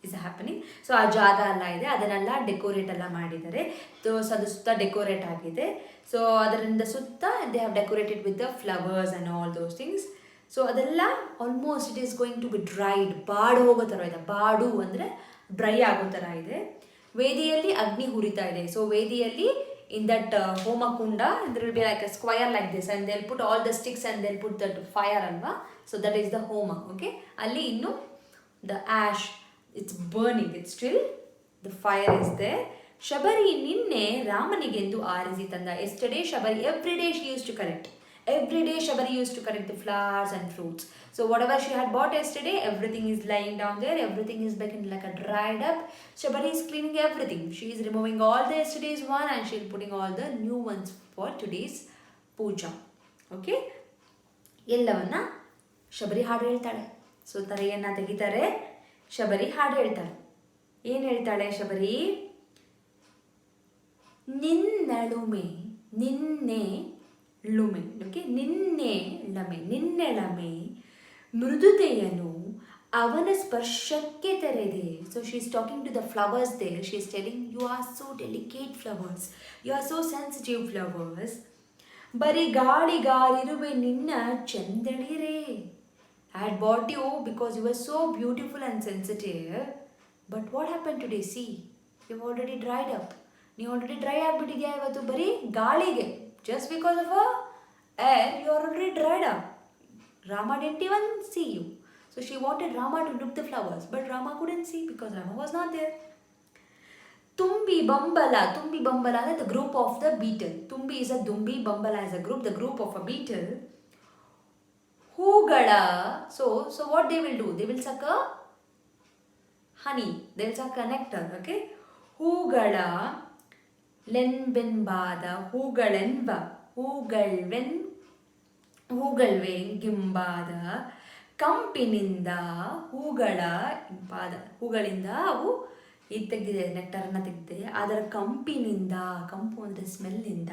ಇಸ್ ಹ್ಯಾಪನಿಂಗ್. ಸೊ ಆ ಜಾಗ ಎಲ್ಲ ಇದೆ, ಅದನ್ನೆಲ್ಲ ಡೆಕೋರೇಟ್ ಎಲ್ಲ ಮಾಡಿದ್ದಾರೆ. ಸೊ ಅದು ಸುತ್ತ ಡೆಕೋರೇಟ್ ಆಗಿದೆ. ಸೊ ಅದರಿಂದ ಸುತ್ತ they have decorated with the flowers and all those things. So ಅದೆಲ್ಲ almost it is going to be dried, ಬಾಡು ಹೋಗೋ ಥರ ಇದೆ. ಬಾಡು ಅಂದರೆ ಡ್ರೈ ಆಗೋ ಥರ ಇದೆ. ವೇದಿಯಲ್ಲಿ ಅಗ್ನಿ ಹುರಿತಾ ಇದೆ. ಸೊ ವೇದಿಯಲ್ಲಿ in that homa kunda, there will be like a square like this and they'll put all the sticks and they'll put that fire alva. So that is the homa. Okay, alli innu the ash, it's burning, it's still the fire is there. Shabari ninne ramanigendu aarisi tanda. Yesterday Shabari, every day she used to collect. Every day Shabari used to collect the flowers and fruits. So whatever she had bought yesterday, everything is lying down there. Everything is becoming like a dried up. Shabari is cleaning everything. She is removing all the yesterday's one and she is putting all the new ones for today's puja. Okay? ಎಲ್ಲವನ್ನ ಶಬರಿ ಹಾಡು ಹೇಳ್ತಾಳೆ. So ತಲೆಯನ್ನ ತೆಗಿತಾರೆ, ಶಬರಿ ಹಾಡು ಹೇಳ್ತಾಳೆ. ಏನು ಹೇಳ್ತಾಳೆ ಶಬರಿ? ನಿನ್ನಳುಮೆ ನಿನ್ನೆ ಲುಮೆ. Okay, ನಿನ್ನೆಳಮೆ ಮೃದುತೆಯನು ಅವನ ಸ್ಪರ್ಶಕ್ಕೆ ತೆರೆದೆ. So she is talking to the flowers there. She is telling you are so delicate flowers, you are so sensitive flowers. ಬರೀ ಗಾಳಿಗಾರಿರುವೆ ನಿನ್ನ ಚಂದಳಿರೇ. I had bought you because you are so beautiful and sensitive. But what happen today? See you already dried up. ನೀವು already dry ಆಗಿಬಿಟ್ಟಿದ್ಯಾ ಇವತ್ತು ಬರೀ ಗಾಳಿಗೆ. Just because of air, you are already dried up. Rama didn't even see you. So she wanted Rama to look the flowers, but Rama couldn't see because Rama was not there. Tumbi Bambala is the group of the beetle. Tumbi is a Dumbi, Bambala is a group, the group of a beetle. Hugala, so what they will do? They will suck a honey, they will suck a nectar, okay? Hugala ಲೆನ್ಬೆನ್ಬಾದ ಹೂಗಳೆನ್ಬ ಹೂಗಳ್ವೆಂಗಿಂಬಾದ ಕಂಪಿನಿಂದ ಹೂಗಳಿಂದ ಅವು ಇದು ತೆಗೆದಿದೆ, ನೆಕ್ಟರನ್ನು ತೆಗೆದಿದೆ. ಅದರ ಕಂಪಿನಿಂದ, ಕಂಪು ಅಂದರೆ ಸ್ಮೆಲ್ಲಿಂದ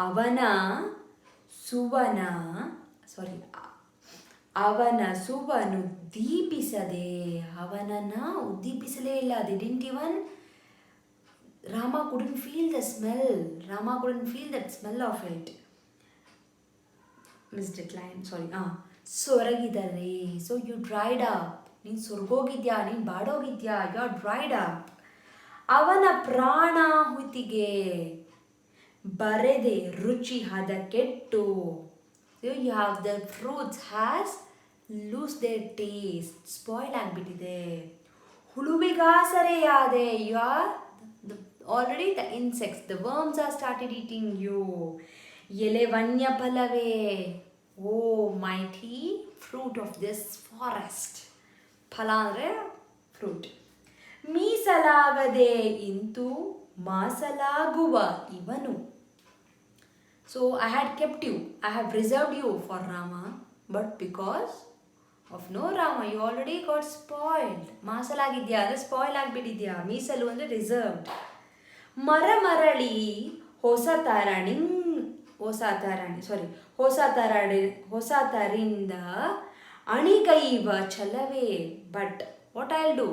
ಅವನ ಸುವನು ದೀಪಿಸದೆ, ಅವನನ್ನು ಉದ್ದೀಪಿಸಲೇ ಇಲ್ಲ. The didn't even Rama couldn't feel the smell. Rama couldn't feel that smell of it. Misdecline, sorry. ಸೊರಗಿದರೆ. So you dried up. ನೀನು ಸೊರಗೋಗಿದ್ಯಾ, ನೀನು ಬಾಡೋಗಿದ್ಯಾ, you are dried up. ಅವನ ಪ್ರಾಣಾಹುತಿಗೆ ಬರೆದೆ ರುಚಿ ಹದ ಕೆಟ್ಟು. So you have the fruits has lose their taste, spoil ಆಗಿಬಿಟ್ಟಿದೆ. ಹುಳುವಿಗಾಸರೆಯಾದೆ. You are already the insects, the worms are started eating you. Yele vanya palave, oh mighty fruit of this forest. Phala andre fruit. Meesalagade intu masalaguva ivanu. So I had kept you, I have reserved you for Rama, but because of no Rama you already got spoiled. ಮಾಸಲಾಗಿದ್ಯಾ ಅಂದರೆ spoil ಆಗಿಬಿಟ್ಟಿದ್ಯಾ. ಮೀಸಲು ಅಂದರೆ reserved. ಮರಳಿ ಹೊಸ ತರಿಂದ ಅಣಿಗೈವ ಛಲವೇ. But what I will do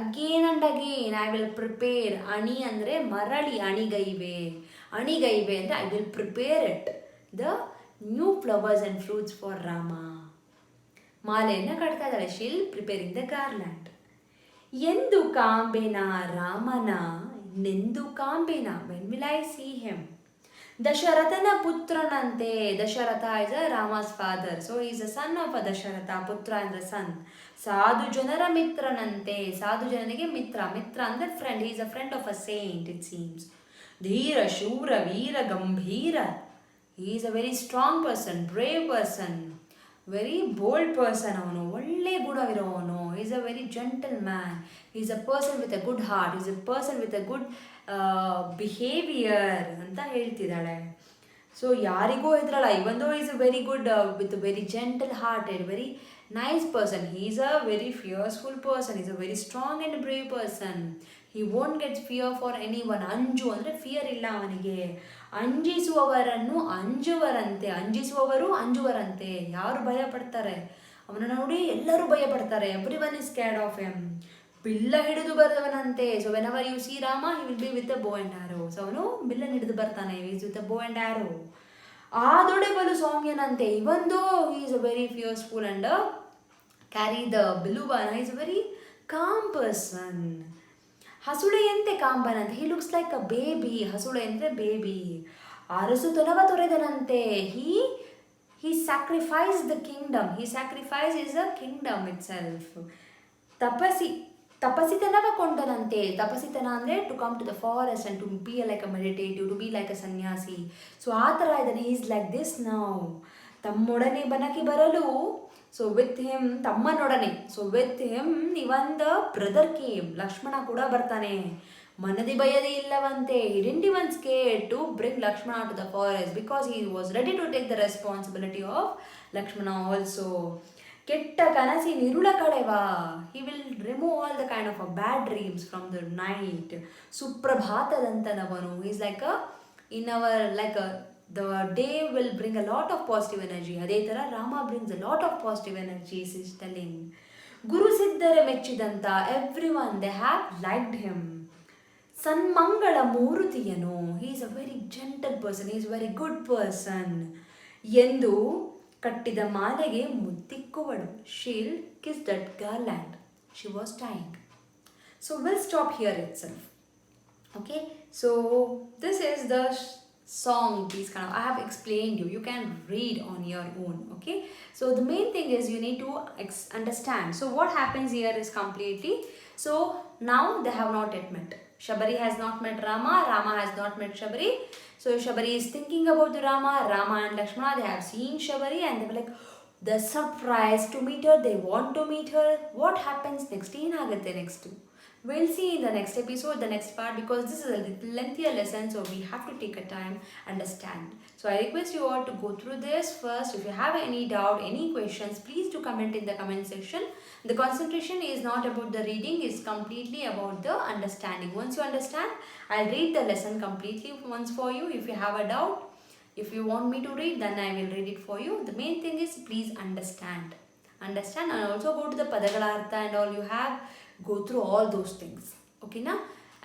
again and again I will prepare. ಅಣಿ ಅಂದರೆ ಮರಳಿ, ಅಣಿಗೈವೆ ಅಂದರೆ I will prepare it the new flowers and fruits for Rama. ಮಾಲೆಯನ್ನು ಕಟ್ತಾ ಇದ್ದಾಳೆ. She'll preparing the garland. ಎಂದು ಕಾಂಬೆನ ರಾಮನ, ನೆಂದು ಕಾಂಬೆನ, when will I see him. ದಶರಥನ ಪುತ್ರನಂತೆ. Dasharatha is a Rama's father, so is a son of a Dasharatha. ಪುತ್ರ ಅಂದ್ರೆ ಸನ್. ಸಾಧು ಜನರ ಮಿತ್ರನಂತೆ. ಸಾಧು ಜನರಿಗೆ ಮಿತ್ರ. ಮಿತ್ರ ಅಂದ್ರೆ friend. Is a friend of a saint it seems. ಧೀರ ಶೂರ ವೀರ ಗಂಭೀರ. Is a very strong person, brave person, very bold person. ಅವನು ಒಳ್ಳೆ ಗುಣವಿರೋವನು. Is a very gentleman. Is a person with a good heart. Is a person with a good behaviour ಅಂತ ಹೇಳ್ತಿದ್ದಾಳೆ. So ಯಾರಿಗೂ ಹೆದರಲ್ಲ. Even though is a very good with very gentle hearted, very nice person. He is a very fearful person. Is a very strong and brave person. He won't get fear for any one. ಅಂಜು ಅಂದರೆ fear ಇಲ್ಲ ಅವನಿಗೆ. ಅಂಜಿಸುವವರನ್ನು ಅಂಜುವರಂತೆ. ಅಂಜಿಸುವವರು ಅಂಜುವರಂತೆ. ಯಾರು ಭಯ ಪಡ್ತಾರೆ ಅವನನ್ನು ನೋಡಿ ಎಲ್ಲರೂ ಭಯ ಪಡ್ತಾರೆ. Everyone is scared of him. ಬಿಲ್ಲ ಹಿಡಿದು ಬರೆದವನಂತೆ. So whenever you see Rama he will be with a bow and arrow. So ಅವನು ಬಿಲ್ಲನ್ನು ಹಿಡಿದು ಬರ್ತಾನೆ. Is with a bow and ಆರೋ. ಆದೊಡೆ ಬಲು ಸೌಮ್ಯನಂತೆ. Even though he is a very fearful and carry the ಬಿಲುಬಾನ. Is a very calm person. ಹಸುಳೆಯಂತೆ ಕಾಂಬನಂತೆ. He looks like a baby. ಹಸುಳೆ ಅಂದರೆ ಬೇಬಿ. ಅರಸುತನವ ತೊರೆದನಂತೆ. he sacrificed the kingdom. He sacrifices the kingdom itself. ತಪಸಿತನವ ಕೊಂಡನಂತೆ. ತಪಸಿತನ ಅಂದರೆ to come to the forest and to be like a meditative, to be like a sannyasi. So ಆ ಥರ ಇದ್ದಾನೆ. Is like this now. ತಮ್ಮೊಡನೆ ಬನಕಿ ಬರಲು. ಸೊ ವಿತ್ ಹಿಮ್, ತಮ್ಮನೊಡನೆ. So with him even the brother came. Lakshmana ಕೂಡ ಬರ್ತಾನೆ. ಮನದಿ ಬಯದಿ ಇಲ್ಲವಂತೆ. he didn't even scared to bring Lakshmana to the forest because he was ready to take the responsibility of Lakshmana also. ಕೆಟ್ಟ ಕನಸಿನಿರುಳ ಕಳೆವ. he will remove all the kind of bad dreams from the night. ಸುಪ್ರಭಾತದಂತನವನು. is like a in our like a the day will bring a lot of positive energy. ಅದೇ ಥರ Rama brings a lot of positive energy is telling. ಗುರು ಸಿದ್ಧರ ಮೆಚ್ಚಿದಂತ. everyone they have liked him. ಸನ್ಮಂಗಳ ಮೂರುತಿಯನು. He is a very gentle person. He is very good person. ಎಂದು ಕಟ್ಟಿದ ಮಾಲೆಗೆ ಮುತ್ತಿಕ್ಕುವಳು. She'll kiss that garland she was tying. So will stop here itself. Okay, so this is the song. These kind of I have explained you can read on your own. Okay, so the main thing is you need to understand. So what happens here is completely, so now they have not yet met. Shabari has not met Rama. Rama has not met Shabari. So Shabari is thinking about the Rama and Lakshmana. They have seen Shabari and they were like the surprise to meet her. They want to meet her. What happens next? ಏನಾಗುತ್ತೆ next? We'll see in the next episode, the next part, because this is a little lengthier lesson, so we have to take a time, understand. So I request you all to go through this first. If you have any doubt, any questions, please do comment in the comment section. The concentration is not about the reading, it's completely about the understanding. Once you understand, I'll read the lesson completely once for you. If you have a doubt, if you want me to read, then I will read it for you. The main thing is please understand and also go to the Padagalartha and all. You have go through all those things. Okay na?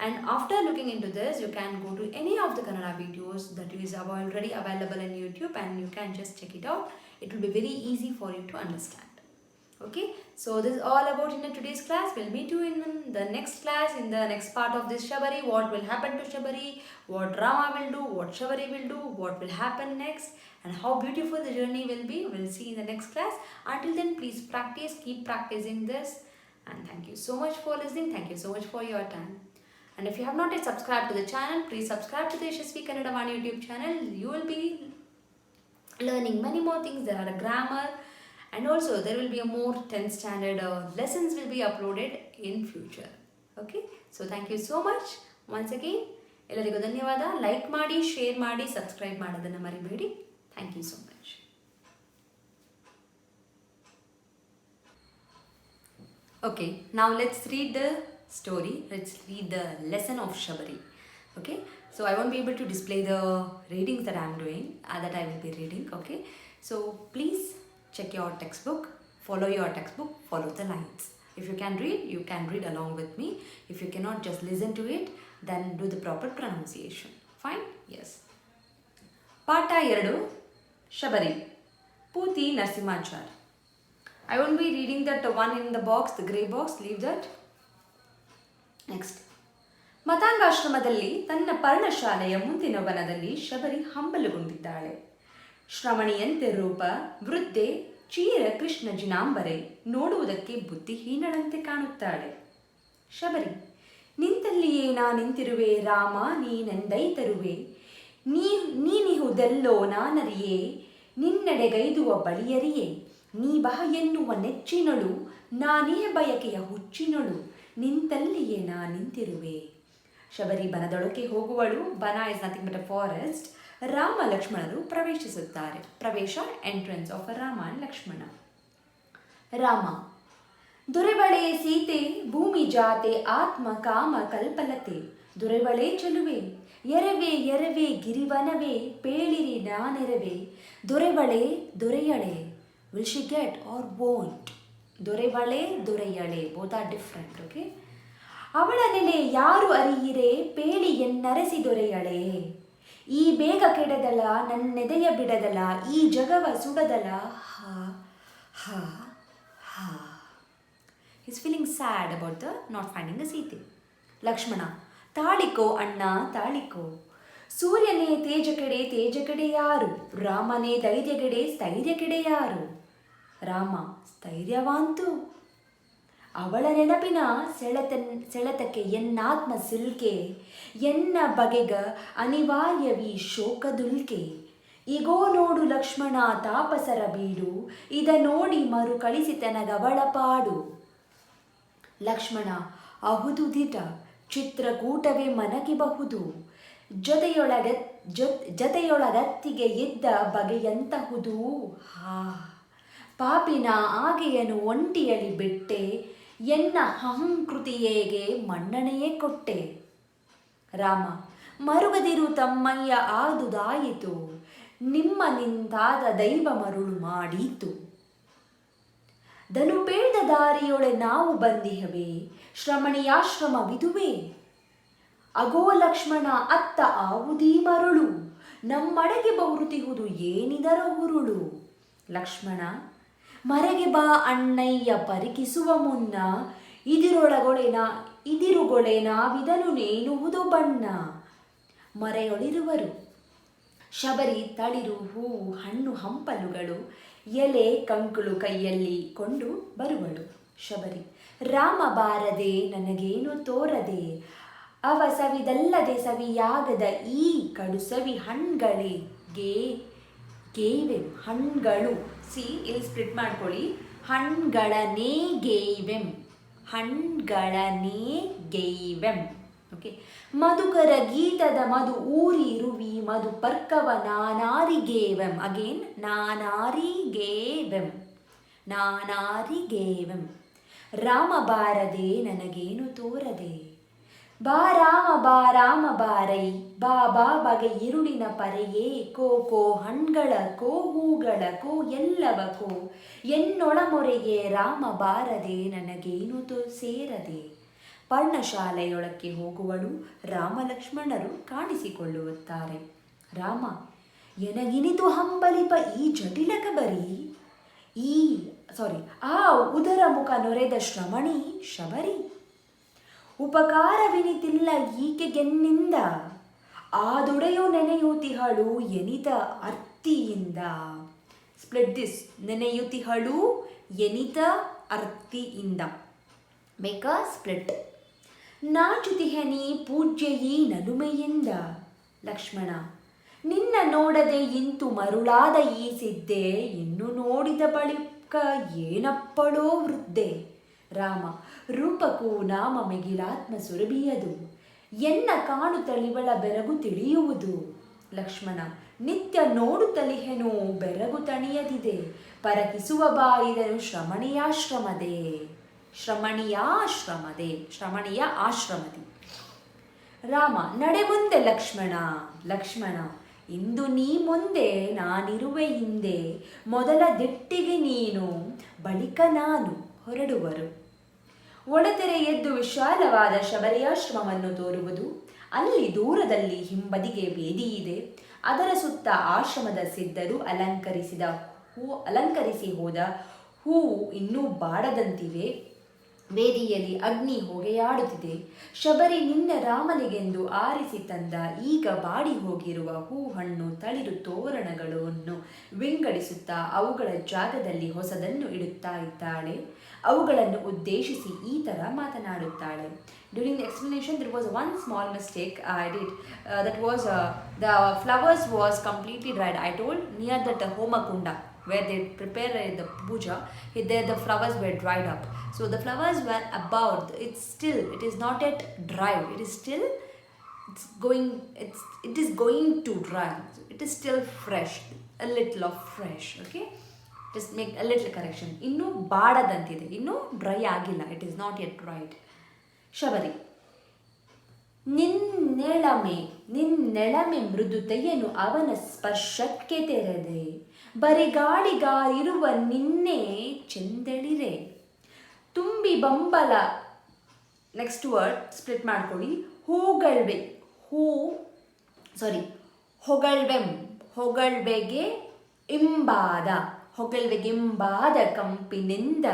And after looking into this, you can go to any of the Kannada videos that is already available in YouTube and you can just check it out. It will be very easy for you to understand. Okay, so this is all about in today's class. We'll meet you in the next class, in the next part of this Shabari. What will happen to Shabari, what Rama will do, what Shabari will do, what will happen next, and how beautiful the journey will be. We'll see in the next class. Until then, please practice, keep practicing this. And thank you so much for listening. Thank you so much for your time. And if you have not yet subscribed to the channel, please subscribe to the Yashasvi Kannada Vani YouTube channel. You will be learning many more things. There are a grammar and also there will be a more 10th standard lessons will be uploaded in future. Okay, so thank you so much once again. ಎಲ್ಲರಿಗೂ ಧನ್ಯವಾದ. Like ಮಾಡಿ, share ಮಾಡಿ, subscribe ಮಾಡೋದನ್ನು ಮರಿಬೇಡಿ. Thank you so much. Okay, now let's read the story. Let's read the lesson of Shabari. Okay, so I won't be able to display the readings that I am doing, that I will be reading. Okay, so please check your textbook, follow your textbook, follow the lines. If you can read, you can read along with me. If you cannot, just listen to it, then do the proper pronunciation. Fine? Yes. ಪಾಠ 2, Shabari, ಪೂತಿ Narasimhachar. I won't be reading that one in the box, the grey box, leave that. Next. ಮತಾಂಗಾಶ್ರಮದಲ್ಲಿ ತನ್ನ ಪರ್ಣಶಾಲೆಯ ಮುಂದಿನ ವನದಲ್ಲಿ ಶಬರಿ ಹಂಬಲುಗೊಂಡಿದ್ದಾಳೆ. ಶ್ರಮಣಿಯಂತೆ ರೂಪ, ವೃದ್ಧೆ, ಚೀರ ಕೃಷ್ಣ ಜಿನಾಂಬರೆ, ನೋಡುವುದಕ್ಕೆ ಬುದ್ಧಿಹೀನಳಂತೆ ಕಾಣುತ್ತಾಳೆ. ಶಬರಿ, ನಿಂತಲ್ಲಿಯೇ ನಾ ನಿಂತಿರುವೆ ರಾಮ, ನೀನೆಂದೈತರುವೆ, ನೀನಿಹುದೆಲ್ಲೋ ನಾನರಿಯೇ, ನಿನ್ನೆಡೆಗೈದುವ ಬಳಿಯರಿಯೇ, ನೀ ಬಹ ಎನ್ನುವ ನೆಚ್ಚಿನಳು, ನಾನೇ ಬಯಕೆಯ ಹುಚ್ಚಿನಳು, ನಿಂತಲ್ಲಿಯೇ ನಾ ನಿಂತಿರುವೆ. ಶಬರಿ ಬನದೊಳಕ್ಕೆ ಹೋಗುವಳು. ಬನ is nothing but a forest. Rama ಲಕ್ಷ್ಮಣರು ಪ್ರವೇಶಿಸುತ್ತಾರೆ. ಪ್ರವೇಶ, entrance of Rama and Lakshmana. Rama, ದೊರೆವಳೆ ಸೀತೆ, ಭೂಮಿ ಜಾತೆ, ಆತ್ಮ ಕಾಮ ಕಲ್ಪಲತೆ, ದೊರೆವಳೆ ಚೆಲುವೆ, ಎರವೆ ಎರವೆ ಗಿರಿವನವೇ, ಪೇಳಿರಿ ನಾನೆರವೆ, ದೊರೆವಳೆ ದೊರೆಯಳೆ. Will she get or won't? ದೊರೆವಳೆ ದೊರೆಯಳೆ, both are different. Okay. ಅವಳ ನೆಲೆ ಯಾರು ಅರಿಯಿರೆ, ಪೇಳಿ ಎನ್ನರಸಿ ದೊರೆಯಳೆ, ಈ ಬೇಗ ಕೆಡದಲ ನನ್ನೆದೆಯ ಬಿಡದಲ, ಈ ಜಗವ ಸುಡದಲ, ಹಾ ಹಾ ಹಾ. He's feeling sad about the not finding the Sita. Lakshmana, ತಾಳಿಕೋ ಅಣ್ಣ ತಾಳಿಕೋ, ಸೂರ್ಯನೇ ತೇಜ ಕೆಡೆ ಯಾರು, ರಾಮನೇ ಸ್ಥೈರ್ಯ ಕೆಡೆ ಯಾರು. ರಾಮ, ಸ್ಥೈರ್ಯವಾಂತು, ಅವಳ ನೆನಪಿನ ಸೆಳೆತಕ್ಕೆ ಎನ್ನಾತ್ಮ ಸಿಲ್ಕೆ, ಎನ್ನ ಬಗೆಗ ಅನಿವಾರ್ಯವೀ ಶೋಕದುಲ್ಕೆ, ಈಗೋ ನೋಡು ಲಕ್ಷ್ಮಣ ತಾಪಸರ ಬೀಡು, ಇದ ನೋಡಿ ಮರು ಕಳಿಸಿತನಗವಳ ಪಾಡು. ಲಕ್ಷ್ಮಣ, ಅಹುದು ದಿಟ, ಚಿತ್ರಕೂಟವೇ ಮನಗಿಬಹುದು, ಜತೆಯೊಳಗತ್ತಿಗೆ ಇದ್ದ ಬಗೆಯಂತಹುದು, ಹಾ ಪಾಪಿನ ಆಗೆಯನು ಒಂಟಿಯಲಿ ಬಿಟ್ಟೆ, ಎನ್ನ ಅಹಂಕೃತಿಯೇಗೆ ಮನ್ನಣೆಯೇ ಕೊಟ್ಟೆ. ರಾಮ, ಮರುಗದಿರು ತಮ್ಮಯ್ಯ ಆದುದಾಯಿತು, ನಿಮ್ಮ ನಿಂತಾದ ದೈವ ಮರುಳು ಮಾಡೀತು. ಧನುಪೇಳ್ದ ದಾರಿಯೊಳೆ ನಾವು ಬಂದಿಹವೆ, ಶ್ರಮಣಿಯಾಶ್ರಮವಿದುವೆ, ಅಗೋ ಲಕ್ಷ್ಮಣ ಅತ್ತ ಆವುದೀ ಮರುಳು, ನಮ್ಮಡೆಗೆ ಬಹುರುತಿಹುದು ಏನಿದರ ಹುರುಳು. ಲಕ್ಷ್ಮಣ, ಮರೆಗೆ ಬಾ ಅಣ್ಣಯ್ಯ ಪರಿಕಿಸುವ ಮುನ್ನ, ಇದಿರುಗೊಳೆ ನಾವಿದನು ನೇನುವುದು ಬಣ್ಣ. ಮರೆಯೊಳಿರುವರು ಶಬರಿ ತಳಿರು ಹೂವು ಹಣ್ಣು ಹಂಪಲುಗಳು, ಎಲೆ ಕಂಕುಳು ಕೈಯಲ್ಲಿ ಕೊಂಡು ಬರುವಳು. ಶಬರಿ, ರಾಮ ಬಾರದೆ ನನಗೇನು ತೋರದೆ, ಅವ ಸವಿದಲ್ಲದೆ ಸವಿಯಾಗದ ಈ ಕಡು ಸವಿ ಹಣ್ಗಳಿಗೆ ಗೇವೆಂ. ಹಣ್ಗಳು, ಸಿ ಇಲ್ಲಿ ಸ್ಪ್ಲಿಟ್ ಮಾಡ್ಕೊಳ್ಳಿ, ಹಣ್ಗಳನೇ ಗೇವೆಂ, ಹಣ್ಗಳನೇ ಗೇವೆಂ. ಓಕೆ. ಮಧುಕರ ಗೀತದ ಮಧು ಊರಿರುವಿ, ಮಧು ಪರ್ಕವ ನಾನಾರಿಗೇವೆಂ. ಅಗೇನ್ ನಾನಾರಿಗೇವೆಂ, ನಾನಾರಿಗೇವೆಂ. ರಾಮ ಬಾರದೆ ನನಗೇನು ತೋರದೆ, ಬಾ ರಾಮ ಬಾರೈ, ಬಾ ಬಗೆ ಇರುಳಿನ ಪರೆಯೇ, ಕೋ ಹಣ್ಗಳ ಕೋ ಹೂಗಳ ಕೋ ಎಲ್ಲವ ಕೋ, ಎನ್ನೊಳಮೊರೆಗೆ ರಾಮ ಬಾರದೆ ನನಗೇನು ಸೇರದೆ. ಪರ್ಣಶಾಲೆಯೊಳಕ್ಕೆ ಹೋಗುವಳು. ರಾಮ ಲಕ್ಷ್ಮಣರು ಕಾಣಿಸಿಕೊಳ್ಳುತ್ತಾರೆ. ರಾಮ, ಎನಗಿನಿತು ಹಂಬಲಿಪ ಈ ಜಟಿಲಕ ಬರಿ, ಆ ಉದರ ಮುಖ ನೊರೆದ ಶ್ರಮಣಿ ಶಬರಿ, ಉಪಕಾರವಿನಿತಿಲ್ಲ ಈಕೆಗೆನ್ನಿಂದ, ಆದೊಡೆಯು ನೆನೆಯುತಿಹಳು ಎನಿತ ಅರ್ತಿಯಿಂದ. ಸ್ಪ್ಲಿಟ್ ದಿಸ್, ನೆನೆಯುತಿಹಳು ಎನಿತ ಅರ್ತಿಯಿಂದ. Make a split. ನಾಚುತಿಹನಿ ಪೂಜ್ಯಯಿ ನಲುಮೆಯಿಂದ. ಲಕ್ಷ್ಮಣ, ನಿನ್ನ ನೋಡದೆ ಇಂತು ಮರುಳಾದ ಈ ಸಿದ್ದೆ, ಇನ್ನು ನೋಡಿದ ಬಳಿಕ ಏನಪ್ಪಳೋ ವೃದ್ಧೆ. ರಾಮ, ರೂಪಕ್ಕೂ ನಾಮ ಮಿಗಿಲಾತ್ಮ ಸುರಭಿಯದು, ಎನ್ನ ಕಾಣುತ್ತಲಿವಳ ಬೆರಗು ತಿಳಿಯುವುದು. ಲಕ್ಷ್ಮಣ, ನಿತ್ಯ ನೋಡುತ್ತಲಿಹೆನು ಬೆರಗು ತಣಿಯದಿದೆ, ಪರಕಿಸುವ ಬಾಯಿದನು ಶ್ರಮಣಿಯಾಶ್ರಮದೇ. ಶ್ರಮಣಿಯ ಆಶ್ರಮದಿ. ರಾಮ, ನಡೆ ಮುಂದೆ ಲಕ್ಷ್ಮಣ. ಲಕ್ಷ್ಮಣ, ಇಂದು ನೀ ಮುಂದೆ ನಾನಿರುವೆ ಹಿಂದೆ, ಮೊದಲ ದಿಟ್ಟಿಗೆ ನೀನು ಬಳಿಕ ನಾನು ಹೊರಡುವರು. ಒಳತೆರೆ ಎದ್ದು ವಿಶಾಲವಾದ ಶಬರಿಯಾಶ್ರಮವನ್ನು ತೋರುವುದು. ಅಲ್ಲಿ ದೂರದಲ್ಲಿ ಹಿಂಬದಿಗೆ ಬೇದಿಯಿದೆ. ಅದರ ಸುತ್ತ ಆಶ್ರಮದ ಸಿದ್ಧರು ಅಲಂಕರಿಸಿ ಹೋದ ಹೂವು ಇನ್ನೂ ಬಾಡದಂತಿವೆ. ವೇದಿಯಲ್ಲಿ ಅಗ್ನಿ ಹೊಗೆಯಾಡುತ್ತಿದೆ. ಶಬರಿ ನಿನ್ನ ರಾಮನಿಗೆಂದು ಆರಿಸಿ ತಂದ ಈಗ ಬಾಡಿ ಹೋಗಿರುವ ಹೂ, ಹಣ್ಣು, ತಳಿರು ತೋರಣಗಳನ್ನು ವಿಂಗಡಿಸುತ್ತಾ ಅವುಗಳ ಜಾಗದಲ್ಲಿ ಹೊಸದನ್ನು ಇಡುತ್ತಾ ಇದ್ದಾಳೆ. ಅವುಗಳನ್ನು ಉದ್ದೇಶಿಸಿ ಈ ಥರ ಮಾತನಾಡುತ್ತಾಳೆ. During the explanation, there was one small mistake I did. That was the flowers was completely dried. I told near that Homakunda, where they prepare the puja, there the flowers were dried up. So the flowers were about, it is not yet dried. It is going to dry. It is still fresh, a little of fresh. Okay, just make a little correction. Innu baadadantide, innu dry agilla. It is not yet dried. Shabari, ನಿನ್ನೆಳಮೆ ಮೃದುತೆಯನು ಅವನ ಸ್ಪರ್ಶಕ್ಕೆ ತೆರೆದೆ, ಬರಿಗಾಳಿಗಾರಿರುವ ನಿನ್ನೆ ಚೆಂದೆಳಿರೆ. ತುಂಬಿ ಬಂಬಲ, next word split ಮಾಡ್ಕೊಳ್ಳಿ. ಹೊಗಳ್ವೆಗೆ ಇಂಬಾದ ಕಂಪಿನಿಂದ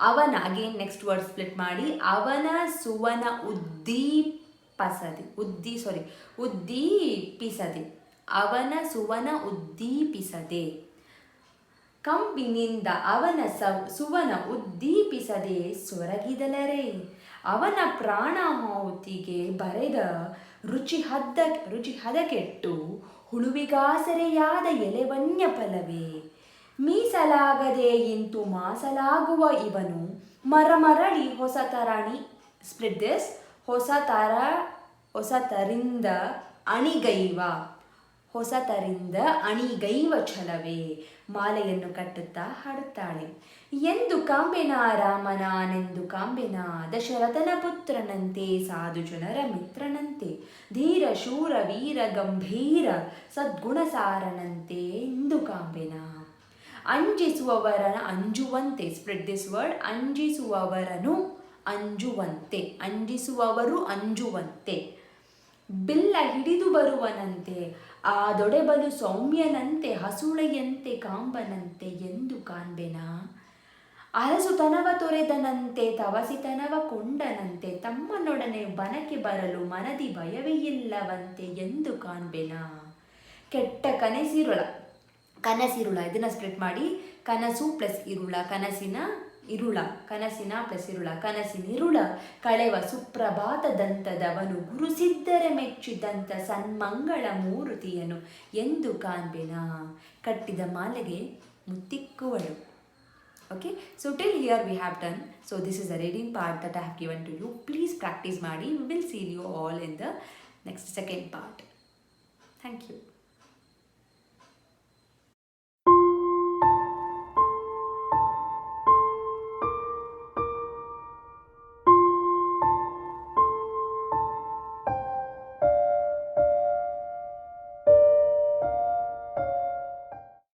ಅವನ, again next word split ಮಾಡಿ, ಅವನ ಸುವನ ಉದ್ದೀಪಿಸದೆ ಅವನ ಸುವನ ಉದ್ದೀಪಿಸದೆ, ಕಂಪಿನಿಂದ ಅವನ ಸುವನ ಉದ್ದೀಪಿಸದೆ ಸೊರಗಿದಲರೆ. ಅವನ ಪ್ರಾಣಾಹುತಿಗೆ ಬರೆದ ರುಚಿ ಹದಗೆಟ್ಟು ಹುಳುವಿಗಾಸರೆಯಾದ ಎಲೆವನ್ಯ ಫಲವೇ. ಮೀಸಲಾಗದೆ ಇಂತು ಮಾಸಲಾಗುವ ಇವನು, ಮರಮರಳಿ ಸ್ಪ್ಲಿಟ್ ದಿಸ್, ಹೊಸತರಿಂದ ಅಣಿಗೈವ ಛಲವೇ. ಮಾಲೆಯನ್ನು ಕಟ್ಟುತ್ತಾ ಹಾಡುತ್ತಾಳೆ. ಎಂದು ಕಾಂಬೆನ ರಾಮನಾನೆಂದು ಕಾಂಬೆನ, ದಶರಥನ ಪುತ್ರನಂತೆ ಸಾಧು ಜನರ ಮಿತ್ರನಂತೆ, ಧೀರ ಶೂರ ವೀರ ಗಂಭೀರ ಸದ್ಗುಣಸಾರನಂತೆ ಎಂದು ಕಾಂಬೆನ. ಅಂಜುವಂತೆ, ಸ್ಪ್ರೆಡ್ ದಿಸ್ ವರ್ಡ್, ಅಂಜಿಸುವವರು ಅಂಜುವಂತೆ, ಬಿಲ್ಲ ಹಿಡಿದು ಬರುವನಂತೆ, ಆ ದೊಡೆಬಲು ಸೌಮ್ಯನಂತೆ, ಹಸುಳೆಯಂತೆ ಕಾಂಬನಂತೆ ಎಂದು ಕಾಣ್ಬೆನ. ಅರಸುತನವ ತೊರೆದನಂತೆ, ತವಸಿತನವ ಕೊಂಡನಂತೆ, ತಮ್ಮನೊಡನೆ ಬನಕ್ಕೆ ಬರಲು ಮನದಿ ಭಯವೇ ಇಲ್ಲವಂತೆ ಎಂದು ಕಾಣ್ಬೆನ. ಕೆಟ್ಟ ಕನಸಿರುಳ, ಇದನ್ನು ಸ್ಪ್ಲಿಟ್ ಮಾಡಿ, ಕನಸು ಪ್ಲಸ್ ಇರುಳ, ಕನಸಿನಿರುಳ ಕಳೆವ ಸುಪ್ರಭಾತದಂತದವನು, ಗುರುಸಿದ್ದರೆ ಮೆಚ್ಚಿದಂತ ಸನ್ಮಂಗಳ ಮೂರ್ತಿಯನು ಎಂದು ಕಾಣ್ಬೆನ. ಕಟ್ಟಿದ ಮಾಲೆಗೆ ಮುತ್ತಿಕ್ಕುವಳು. Okay, so till here we have done. So this is the reading part that I have given to you. Please practice ಮಾಡಿ. We will see you all in the next second part. Thank you.